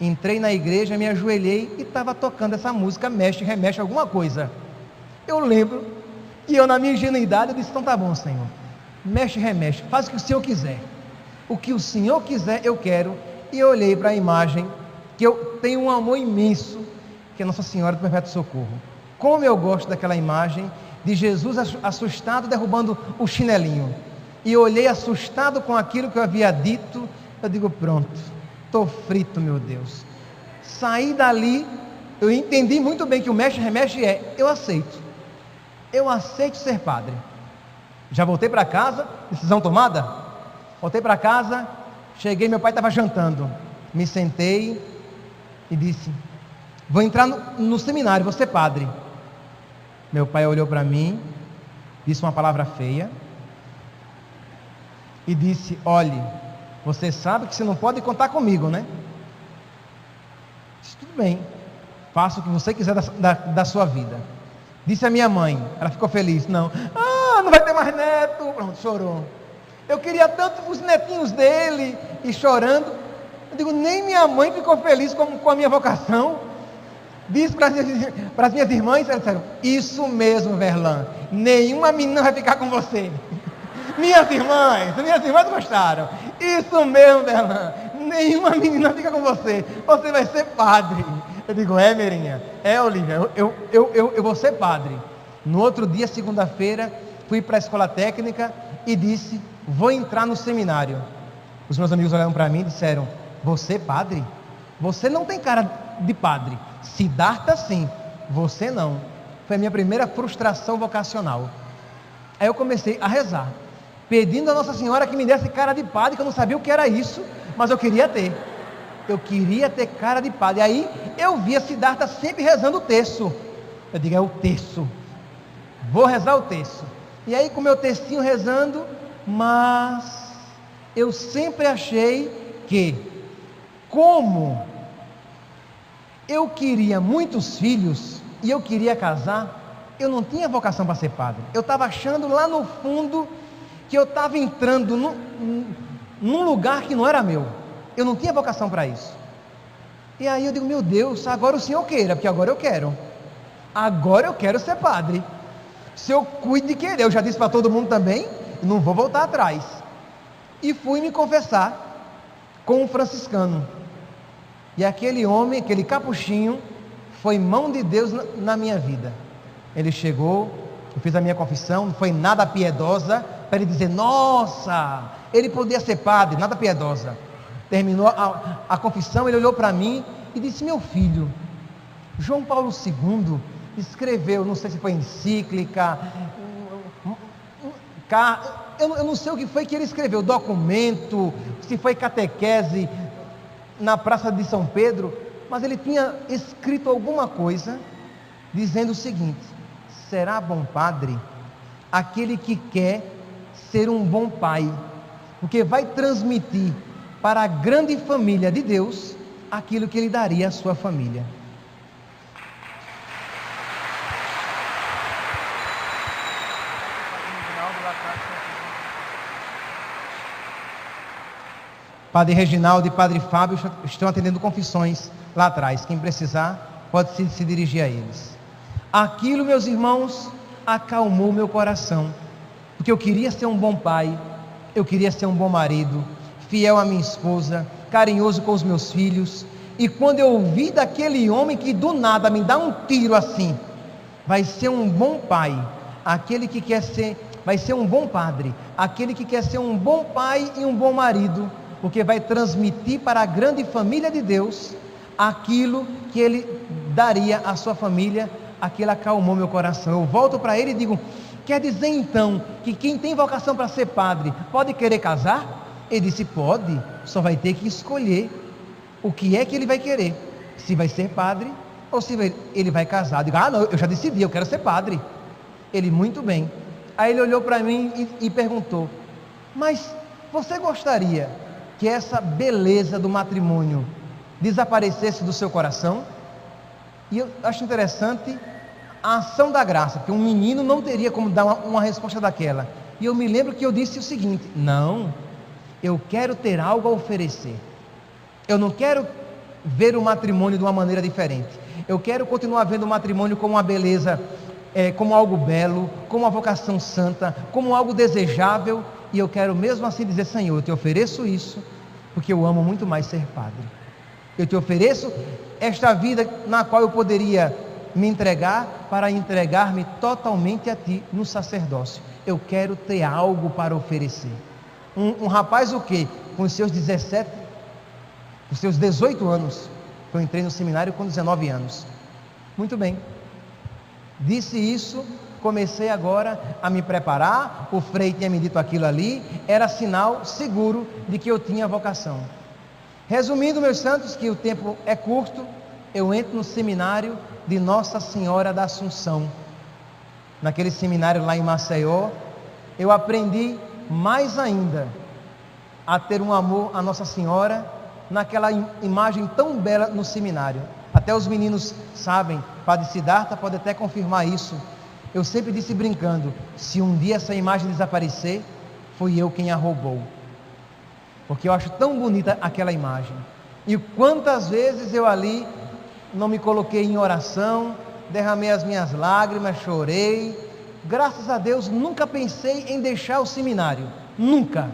Entrei na igreja, me ajoelhei e estava tocando essa música, mexe, remexe alguma coisa. Eu lembro que eu, na minha ingenuidade, eu disse: então tá bom, Senhor. Mexe, remexe, faz o que o Senhor quiser. O que o Senhor quiser, eu quero. E eu olhei para a imagem, que eu tenho um amor imenso, que é Nossa Senhora do Perpétuo Socorro. Como eu gosto daquela imagem de Jesus assustado, derrubando o chinelinho. E eu olhei assustado com aquilo que eu havia dito. Eu digo: pronto, estou frito, meu Deus. Saí dali, eu entendi muito bem que o mexe, remexe é: eu aceito ser padre. Já voltei para casa, decisão tomada. Voltei para casa, cheguei, meu pai estava jantando. Me sentei e disse: vou entrar no seminário, vou ser padre. Meu pai olhou para mim, disse uma palavra feia e disse: olhe, você sabe que você não pode contar comigo, né? Disse: tudo bem, faça o que você quiser da sua vida. Disse a minha mãe, ela ficou feliz: não mais neto. Pronto, chorou. Eu queria tanto os netinhos dele, e chorando. Eu digo, nem minha mãe ficou feliz com a minha vocação. Disse para as minhas irmãs, elas disseram, isso mesmo, Verlan, nenhuma menina vai ficar com você. Minhas irmãs gostaram. Isso mesmo, Verlan, nenhuma menina fica com você. Você vai ser padre. Eu digo, Merinha, Olívia, eu vou ser padre. No outro dia, segunda-feira, fui para a escola técnica e disse, vou entrar no seminário. Os meus amigos olharam para mim e disseram, você padre? Você não tem cara de padre. Siddhartha sim, você não. Foi a minha primeira frustração vocacional. Aí eu comecei a rezar, pedindo a Nossa Senhora que me desse cara de padre, que eu não sabia o que era isso, mas eu queria ter. Eu queria ter cara de padre. Aí eu via Siddhartha sempre rezando o terço. Eu digo, é o terço. Vou rezar o terço. E aí com o meu textinho rezando, mas eu sempre achei que, como eu queria muitos filhos e eu queria casar, eu não tinha vocação para ser padre. Eu estava achando lá no fundo que eu estava entrando num lugar que não era meu. Eu não tinha vocação para isso. E aí eu digo, meu Deus, agora o Senhor queira, porque agora eu quero. Agora eu quero ser padre. Se eu cuido de querer, eu já disse para todo mundo também, não vou voltar atrás. E fui me confessar com um franciscano. E aquele homem, aquele capuchinho, foi mão de Deus na minha vida. Ele chegou, eu fiz a minha confissão, não foi nada piedosa, para ele dizer, nossa, ele podia ser padre, nada piedosa. Terminou a confissão, ele olhou para mim e disse, meu filho, João Paulo II escreveu, não sei se foi encíclica, eu não sei o que foi que ele escreveu, documento, se foi catequese na Praça de São Pedro, mas ele tinha escrito alguma coisa dizendo o seguinte, será bom padre aquele que quer ser um bom pai, porque vai transmitir para a grande família de Deus aquilo que ele daria à sua família. Padre Reginaldo e Padre Fábio estão atendendo confissões lá atrás. Quem precisar, pode se dirigir a eles. Aquilo, meus irmãos, acalmou meu coração, porque eu queria ser um bom pai, eu queria ser um bom marido, fiel à minha esposa, carinhoso com os meus filhos. E quando eu ouvi daquele homem que do nada me dá um tiro assim, vai ser um bom pai, aquele que quer ser, vai ser um bom padre, aquele que quer ser um bom pai e um bom marido, porque vai transmitir para a grande família de Deus aquilo que ele daria à sua família. Aquilo acalmou meu coração. Eu volto para ele e digo, quer dizer então que quem tem vocação para ser padre pode querer casar? Ele disse, pode, só vai ter que escolher o que é que ele vai querer, se vai ser padre ou se ele vai casar. Eu digo, não, eu já decidi, eu quero ser padre. Ele, muito bem. Aí ele olhou para mim e perguntou, mas você gostaria que essa beleza do matrimônio desaparecesse do seu coração? E eu acho interessante a ação da graça, porque um menino não teria como dar uma resposta daquela. E eu me lembro que eu disse o seguinte, não, eu quero ter algo a oferecer. Eu não quero ver o matrimônio de uma maneira diferente. Eu quero continuar vendo o matrimônio como uma beleza, como algo belo, como uma vocação santa, como algo desejável. E eu quero mesmo assim dizer, Senhor, eu te ofereço isso, porque eu amo muito mais ser padre. Eu te ofereço esta vida na qual eu poderia me entregar, para entregar-me totalmente a ti no sacerdócio. Eu quero ter algo para oferecer. Um rapaz o quê? Com os seus 17, com os seus 18 anos, eu entrei no seminário com 19 anos. Muito bem. Disse isso, comecei agora a me preparar, o frei tinha me dito aquilo ali, era sinal seguro de que eu tinha vocação. Resumindo, meus santos, que o tempo é curto, eu entro no seminário de Nossa Senhora da Assunção. Naquele seminário lá em Maceió, eu aprendi mais ainda a ter um amor a Nossa Senhora, naquela imagem tão bela no seminário. Até os meninos sabem, Padre Siddhartha pode até confirmar isso. Eu sempre disse brincando: se um dia essa imagem desaparecer, fui eu quem a roubou, porque eu acho tão bonita aquela imagem. E quantas vezes eu ali não me coloquei em oração, derramei as minhas lágrimas, chorei. Graças a Deus nunca pensei em deixar o seminário, nunca.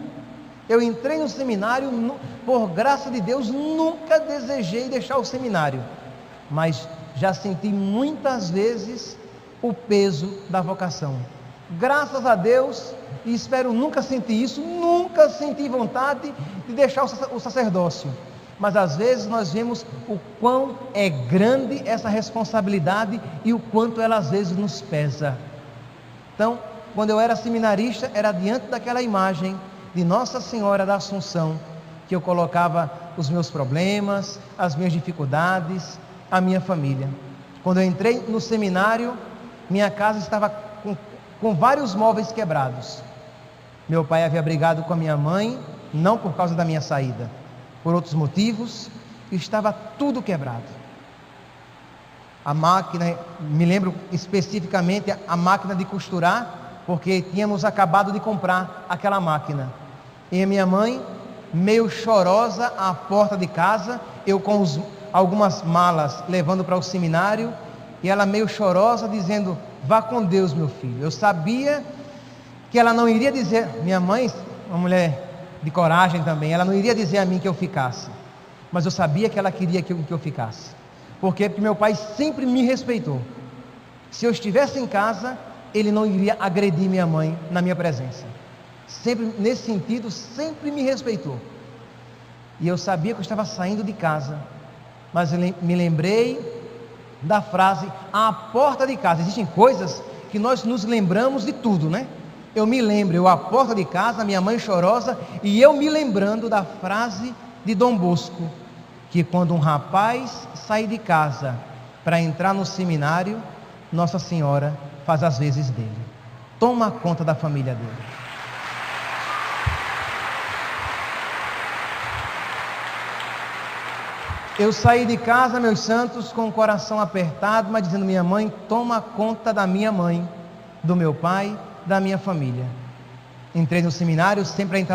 Eu entrei no seminário, por graça de Deus, nunca desejei deixar o seminário, mas já senti muitas vezes o peso da vocação. Graças a Deus, e espero nunca sentir isso, nunca senti vontade de deixar o sacerdócio. Mas às vezes nós vemos o quão é grande essa responsabilidade e o quanto ela às vezes nos pesa. Então, quando eu era seminarista, era diante daquela imagem de Nossa Senhora da Assunção que eu colocava os meus problemas, as minhas dificuldades, a minha família. Quando eu entrei no seminário, minha casa estava com vários móveis quebrados. Meu pai havia brigado com a minha mãe, não por causa da minha saída, por outros motivos, estava tudo quebrado. A máquina, me lembro especificamente a máquina de costurar, porque tínhamos acabado de comprar aquela máquina. E a minha mãe, meio chorosa, à porta de casa, eu com algumas malas levando para o seminário, e ela meio chorosa dizendo: vá com Deus, meu filho. Eu sabia que ela não iria dizer, minha mãe, uma mulher de coragem também, ela não iria dizer a mim que eu ficasse, mas eu sabia que ela queria que eu ficasse. Por quê? Porque meu pai sempre me respeitou. Se eu estivesse em casa, ele não iria agredir minha mãe na minha presença. Sempre, nesse sentido, sempre me respeitou. E eu sabia que eu estava saindo de casa, mas eu me lembrei da frase, à porta de casa. Existem coisas que nós nos lembramos de tudo, né? Eu me lembro, eu à porta de casa, minha mãe chorosa, e eu me lembrando da frase de Dom Bosco, que quando um rapaz sai de casa para entrar no seminário, Nossa Senhora faz as vezes dele, toma conta da família dele. Eu saí de casa, meus santos, com o coração apertado, mas dizendo: minha mãe, toma conta da minha mãe, do meu pai, da minha família. Entrei no seminário, sempre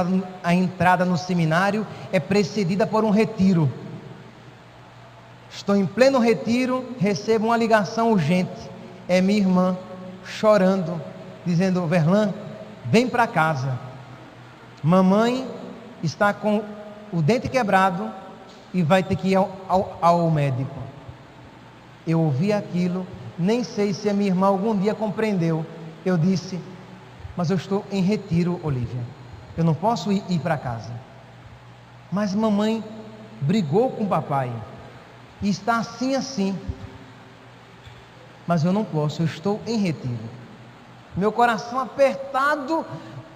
a entrada no seminário é precedida por um retiro. Estou em pleno retiro, recebo uma ligação urgente. É minha irmã chorando, dizendo: Verlan, vem para casa. Mamãe está com o dente quebrado e vai ter que ir ao médico. Eu ouvi aquilo, nem sei se a minha irmã algum dia compreendeu. Eu disse: mas eu estou em retiro, Olívia, eu não posso ir para casa. Mas mamãe brigou com o papai e está assim. Mas eu não posso, eu estou em retiro. Meu coração apertado,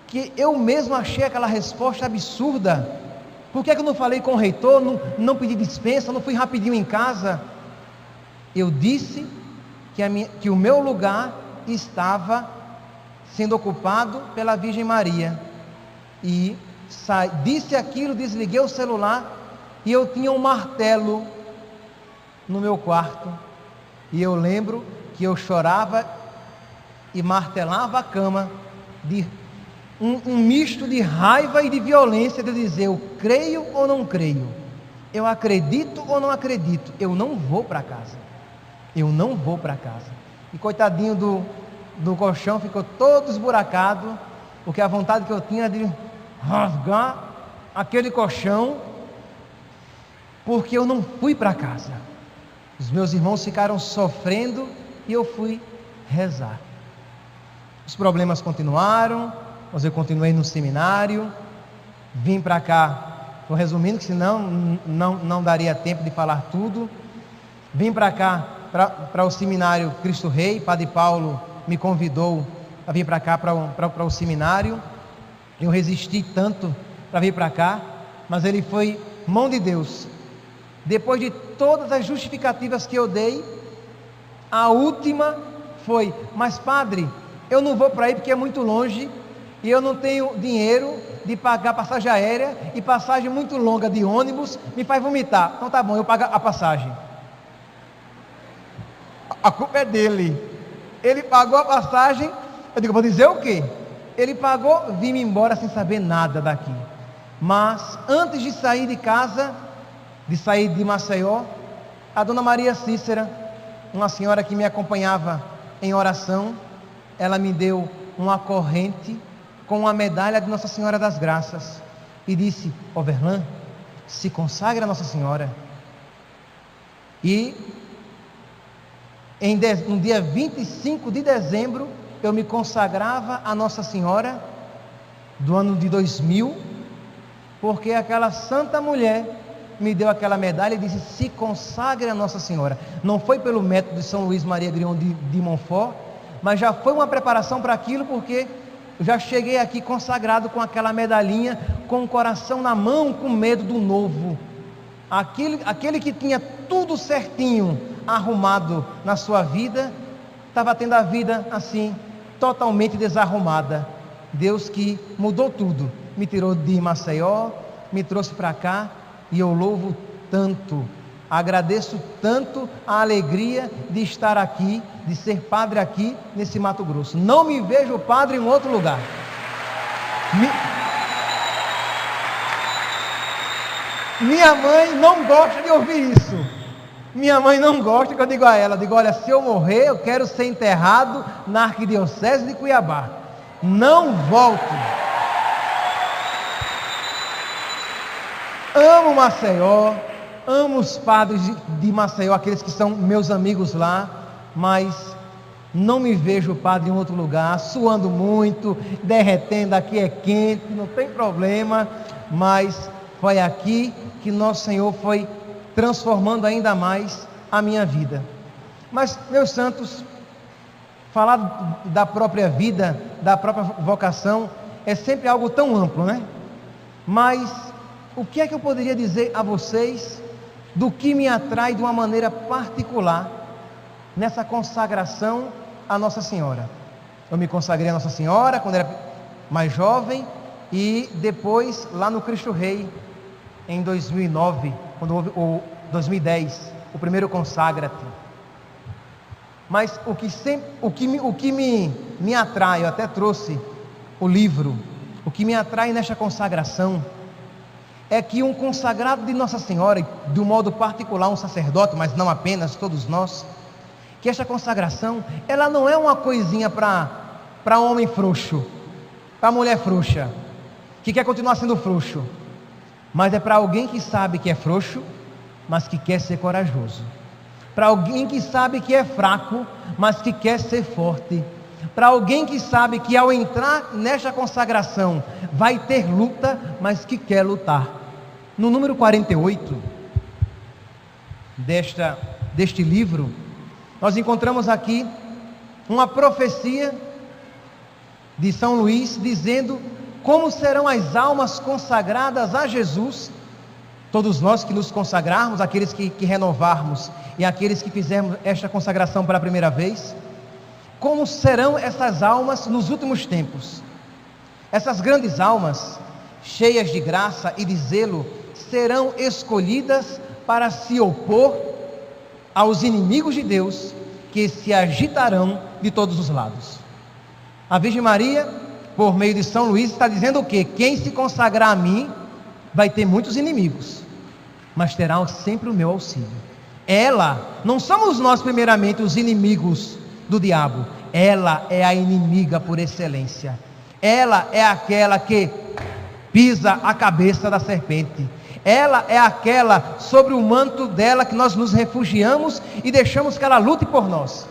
que eu mesmo achei aquela resposta absurda. Por que eu não falei com o reitor, não pedi dispensa, não fui rapidinho em casa? Eu disse que o meu lugar estava sendo ocupado pela Virgem Maria. E disse aquilo, desliguei o celular, e eu tinha um martelo no meu quarto. E eu lembro que eu chorava e martelava a cama, de um misto de raiva e de violência, de dizer: eu creio ou não creio, eu acredito ou não acredito, eu não vou para casa, eu não vou para casa. E coitadinho do colchão ficou todo esburacado, porque a vontade que eu tinha era de rasgar aquele colchão, porque eu não fui para casa. Os meus irmãos ficaram sofrendo e eu fui rezar. Os problemas continuaram, mas eu continuei no seminário, vim para cá, estou resumindo, que senão não daria tempo de falar tudo. Vim para cá, para o seminário Cristo Rei. Padre Paulo me convidou a vir para cá, para o seminário. Eu resisti tanto para vir para cá, mas ele foi mão de Deus. Depois de todas as justificativas que eu dei, a última foi: mas padre, eu não vou para aí porque é muito longe, e eu não tenho dinheiro de pagar passagem aérea, e passagem muito longa de ônibus me faz vomitar. Então tá bom, eu pago a passagem. A culpa é dele. Ele pagou a passagem. Eu digo, vou dizer o quê? Ele pagou, vim-me embora sem saber nada daqui. Mas antes de sair de casa, de sair de Maceió, a dona Maria Cícera, uma senhora que me acompanhava em oração, ela me deu uma corrente com uma medalha de Nossa Senhora das Graças e disse: Overlan, se consagre a Nossa Senhora. E no dia 25 de dezembro eu me consagrava a Nossa Senhora do ano de 2000, porque aquela santa mulher me deu aquela medalha e disse: se consagre a Nossa Senhora. Não foi pelo método de São Luís Maria Grion de Montfort, mas já foi uma preparação para aquilo, porque eu já cheguei aqui consagrado com aquela medalhinha, com o coração na mão, com medo do novo. Aquele que tinha tudo certinho arrumado na sua vida, estava tendo a vida assim, totalmente desarrumada. Deus que mudou tudo, me tirou de Maceió, me trouxe para cá, e eu louvo tanto, agradeço tanto a alegria de estar aqui, de ser padre aqui nesse Mato Grosso. Não me vejo padre em outro lugar. Minha mãe não gosta de ouvir isso. Minha mãe não gosta que eu digo a ela, olha, se eu morrer, eu quero ser enterrado na Arquidiocese de Cuiabá. Não volto. Amo Maceió, amo os padres de Maceió, aqueles que são meus amigos lá, mas não me vejo padre em outro lugar, suando muito, derretendo, aqui é quente, não tem problema, mas foi aqui que nosso Senhor foi transformando ainda mais a minha vida. Mas, meus santos, falar da própria vida, da própria vocação, é sempre algo tão amplo, né? Mas o que é que eu poderia dizer a vocês do que me atrai de uma maneira particular nessa consagração a Nossa Senhora? Eu me consagrei a Nossa Senhora quando era mais jovem e depois lá no Cristo Rei em 2009, quando houve o 2010, o primeiro consagra-te. Mas o que me atrai, eu até trouxe o livro, o que me atrai nesta consagração é que um consagrado de Nossa Senhora, de um modo particular um sacerdote, mas não apenas, todos nós, que esta consagração, ela não é uma coisinha para homem frouxo, para mulher frouxa, que quer continuar sendo frouxo, mas é para alguém que sabe que é frouxo, mas que quer ser corajoso, para alguém que sabe que é fraco, mas que quer ser forte, para alguém que sabe que ao entrar nesta consagração vai ter luta, mas que quer lutar. No número 48 deste livro, nós encontramos aqui uma profecia de São Luís, dizendo como serão as almas consagradas a Jesus. Todos nós que nos consagrarmos, aqueles que renovarmos e aqueles que fizermos esta consagração pela primeira vez, como serão essas almas nos últimos tempos? Essas grandes almas, cheias de graça e de zelo, serão escolhidas para se opor aos inimigos de Deus que se agitarão de todos os lados. A Virgem Maria, por meio de São Luís, está dizendo o quê? Quem se consagrar a mim vai ter muitos inimigos, mas terá sempre o meu auxílio. Ela, não somos nós primeiramente os inimigos do diabo, ela é a inimiga por excelência. Ela é aquela que pisa a cabeça da serpente. Ela é aquela sobre o manto dela que nós nos refugiamos e deixamos que ela lute por nós.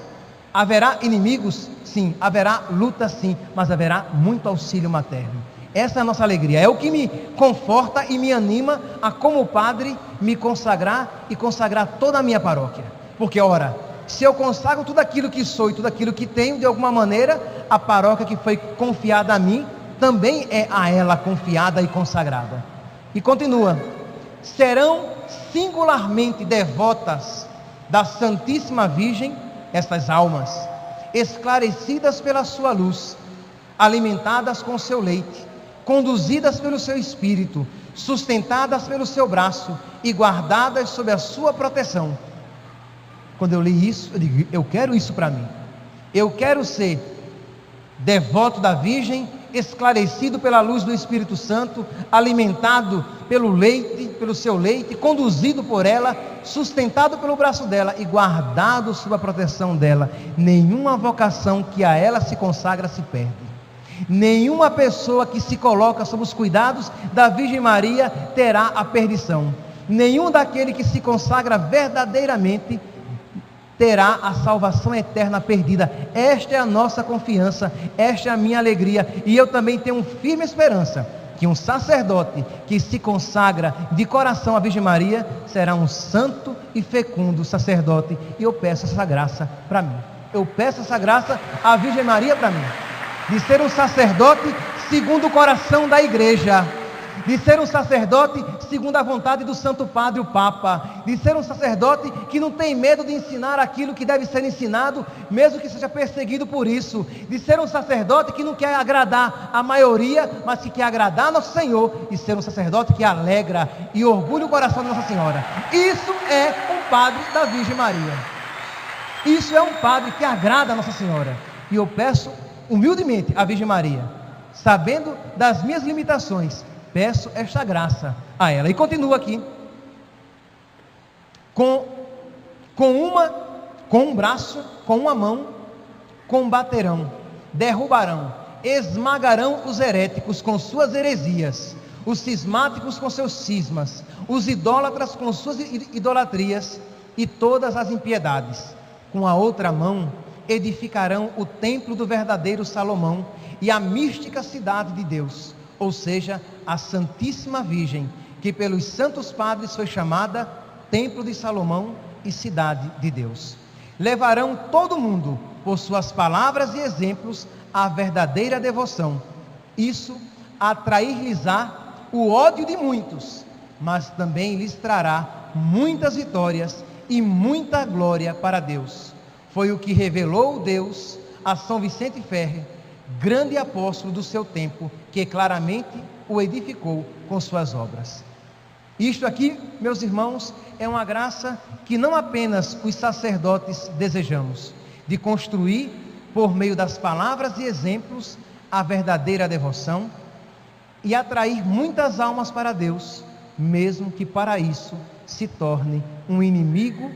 Haverá inimigos? Sim. Haverá luta? Sim. Mas haverá muito auxílio materno. Essa é a nossa alegria, é o que me conforta e me anima a, como padre, me consagrar e consagrar toda a minha paróquia. Porque, ora, se eu consagro tudo aquilo que sou e tudo aquilo que tenho, de alguma maneira, a paróquia que foi confiada a mim, também é a ela confiada e consagrada. E continua: serão singularmente devotas da Santíssima Virgem estas almas, esclarecidas pela sua luz, alimentadas com seu leite, conduzidas pelo seu espírito, sustentadas pelo seu braço e guardadas sob a sua proteção. Quando eu li isso, eu digo, eu quero isso para mim. Eu quero ser devoto da Virgem, esclarecido pela luz do Espírito Santo, alimentado pelo leite, pelo seu leite, conduzido por ela, sustentado pelo braço dela e guardado sob a proteção dela. Nenhuma vocação que a ela se consagra se perde. Nenhuma pessoa que se coloca sob os cuidados da Virgem Maria terá a perdição. Nenhum daquele que se consagra verdadeiramente terá a salvação eterna perdida. Esta é a nossa confiança, esta é a minha alegria, e eu também tenho firme esperança que um sacerdote que se consagra de coração à Virgem Maria será um santo e fecundo sacerdote, e eu peço essa graça para mim. Eu peço essa graça à Virgem Maria para mim, de ser um sacerdote segundo o coração da igreja, de ser um sacerdote segundo a vontade do Santo Padre, o Papa, de ser um sacerdote que não tem medo de ensinar aquilo que deve ser ensinado, mesmo que seja perseguido por isso, de ser um sacerdote que não quer agradar a maioria, mas que quer agradar Nosso Senhor, e ser um sacerdote que alegra e orgulha o coração de Nossa Senhora. Isso é um padre da Virgem Maria, isso é um padre que agrada a Nossa Senhora, e eu peço humildemente à Virgem Maria, sabendo das minhas limitações, peço esta graça a ela. E continua aqui: com um braço, com uma mão, combaterão, derrubarão, esmagarão os heréticos com suas heresias, os cismáticos com seus cismas, os idólatras com suas idolatrias e todas as impiedades. Com a outra mão edificarão o templo do verdadeiro Salomão e a mística cidade de Deus, ou seja, a Santíssima Virgem, que pelos santos padres foi chamada Templo de Salomão e Cidade de Deus. Levarão todo mundo, por suas palavras e exemplos, à verdadeira devoção. Isso atrair-lhes-á o ódio de muitos, mas também lhes trará muitas vitórias e muita glória para Deus. Foi o que revelou Deus a São Vicente Ferrer, grande apóstolo do seu tempo, que claramente o edificou com suas obras. Isto aqui, meus irmãos, é uma graça que não apenas os sacerdotes desejamos, de construir, por meio das palavras e exemplos, a verdadeira devoção e atrair muitas almas para Deus, mesmo que para isso se torne um inimigo,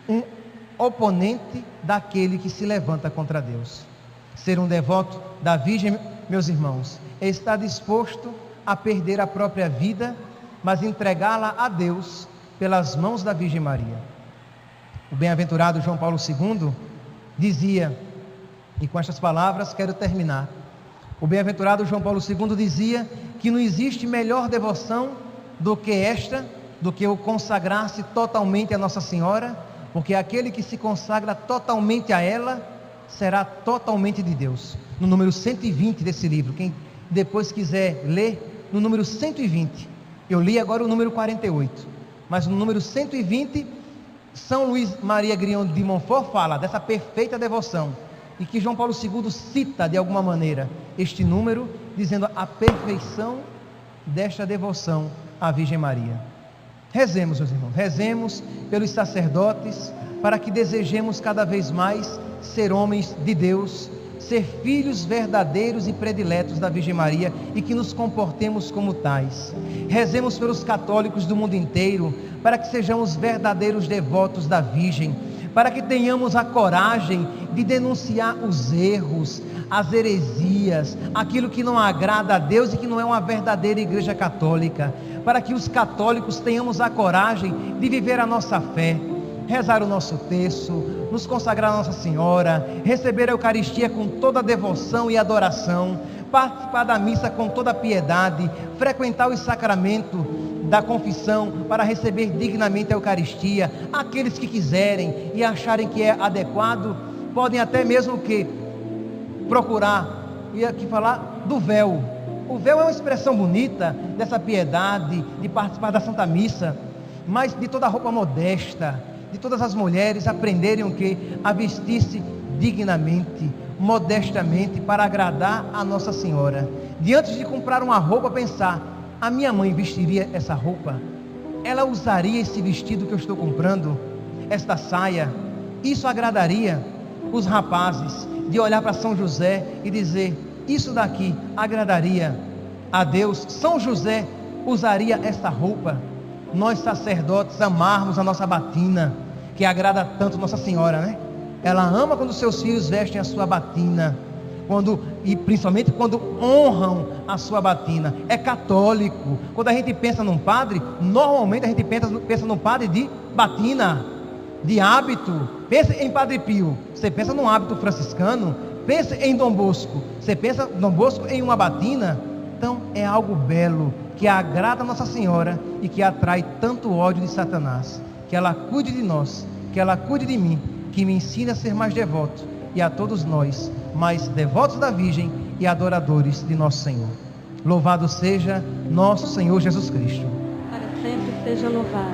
um oponente daquele que se levanta contra Deus. Ser um devoto da Virgem, meus irmãos, é estar disposto a perder a própria vida, mas entregá-la a Deus pelas mãos da Virgem Maria. O bem-aventurado João Paulo II dizia, e com estas palavras quero terminar, o bem-aventurado João Paulo II dizia que não existe melhor devoção do que esta, do que o consagrar-se totalmente a Nossa Senhora, porque aquele que se consagra totalmente a ela será totalmente de Deus. No número 120 desse livro, quem depois quiser ler, no número 120, eu li agora o número 48, mas no número 120, São Luís Maria Grignon de Montfort fala dessa perfeita devoção, e que João Paulo II cita de alguma maneira este número, dizendo a perfeição desta devoção à Virgem Maria. Rezemos, meus irmãos, rezemos pelos sacerdotes, para que desejemos cada vez mais ser homens de Deus, ser filhos verdadeiros e prediletos da Virgem Maria, e que nos comportemos como tais. Rezemos pelos católicos do mundo inteiro, para que sejamos verdadeiros devotos da Virgem, para que tenhamos a coragem de denunciar os erros, as heresias, aquilo que não agrada a Deus e que não é uma verdadeira igreja católica, para que os católicos tenhamos a coragem de viver a nossa fé, rezar o nosso terço, nos consagrar a Nossa Senhora, receber a Eucaristia com toda a devoção e adoração, participar da missa com toda a piedade, frequentar os sacramentos da confissão para receber dignamente a Eucaristia. Aqueles que quiserem e acharem que é adequado, podem até mesmo que procurar, e aqui falar do véu. O véu é uma expressão bonita dessa piedade, de participar da Santa Missa, mas de toda a roupa modesta, de todas as mulheres aprenderem o que? A vestir-se dignamente, modestamente, para agradar a Nossa Senhora. Diante de comprar uma roupa, pensar, a minha mãe vestiria essa roupa? Ela usaria esse vestido que eu estou comprando? Esta saia? Isso agradaria? os rapazes, de olhar para São José e dizer: isso daqui agradaria a Deus. São José usaria esta roupa. Nós sacerdotes amarmos a nossa batina, que agrada tanto Nossa Senhora, né? Ela ama quando seus filhos vestem a sua batina, e principalmente quando honram a sua batina. É católico. Quando a gente pensa num padre, normalmente a gente pensa num padre de batina, de hábito. Pense em Padre Pio, você pensa num hábito franciscano. Pense em Dom Bosco, você pensa Dom Bosco em uma batina. Então é algo belo, que agrada a Nossa Senhora e que atrai tanto ódio de Satanás. Que ela cuide de nós, que ela cuide de mim, que me ensine a ser mais devoto, e a todos nós, mais devotos da Virgem e adoradores de nosso Senhor. Louvado seja nosso Senhor Jesus Cristo. Para sempre seja louvado.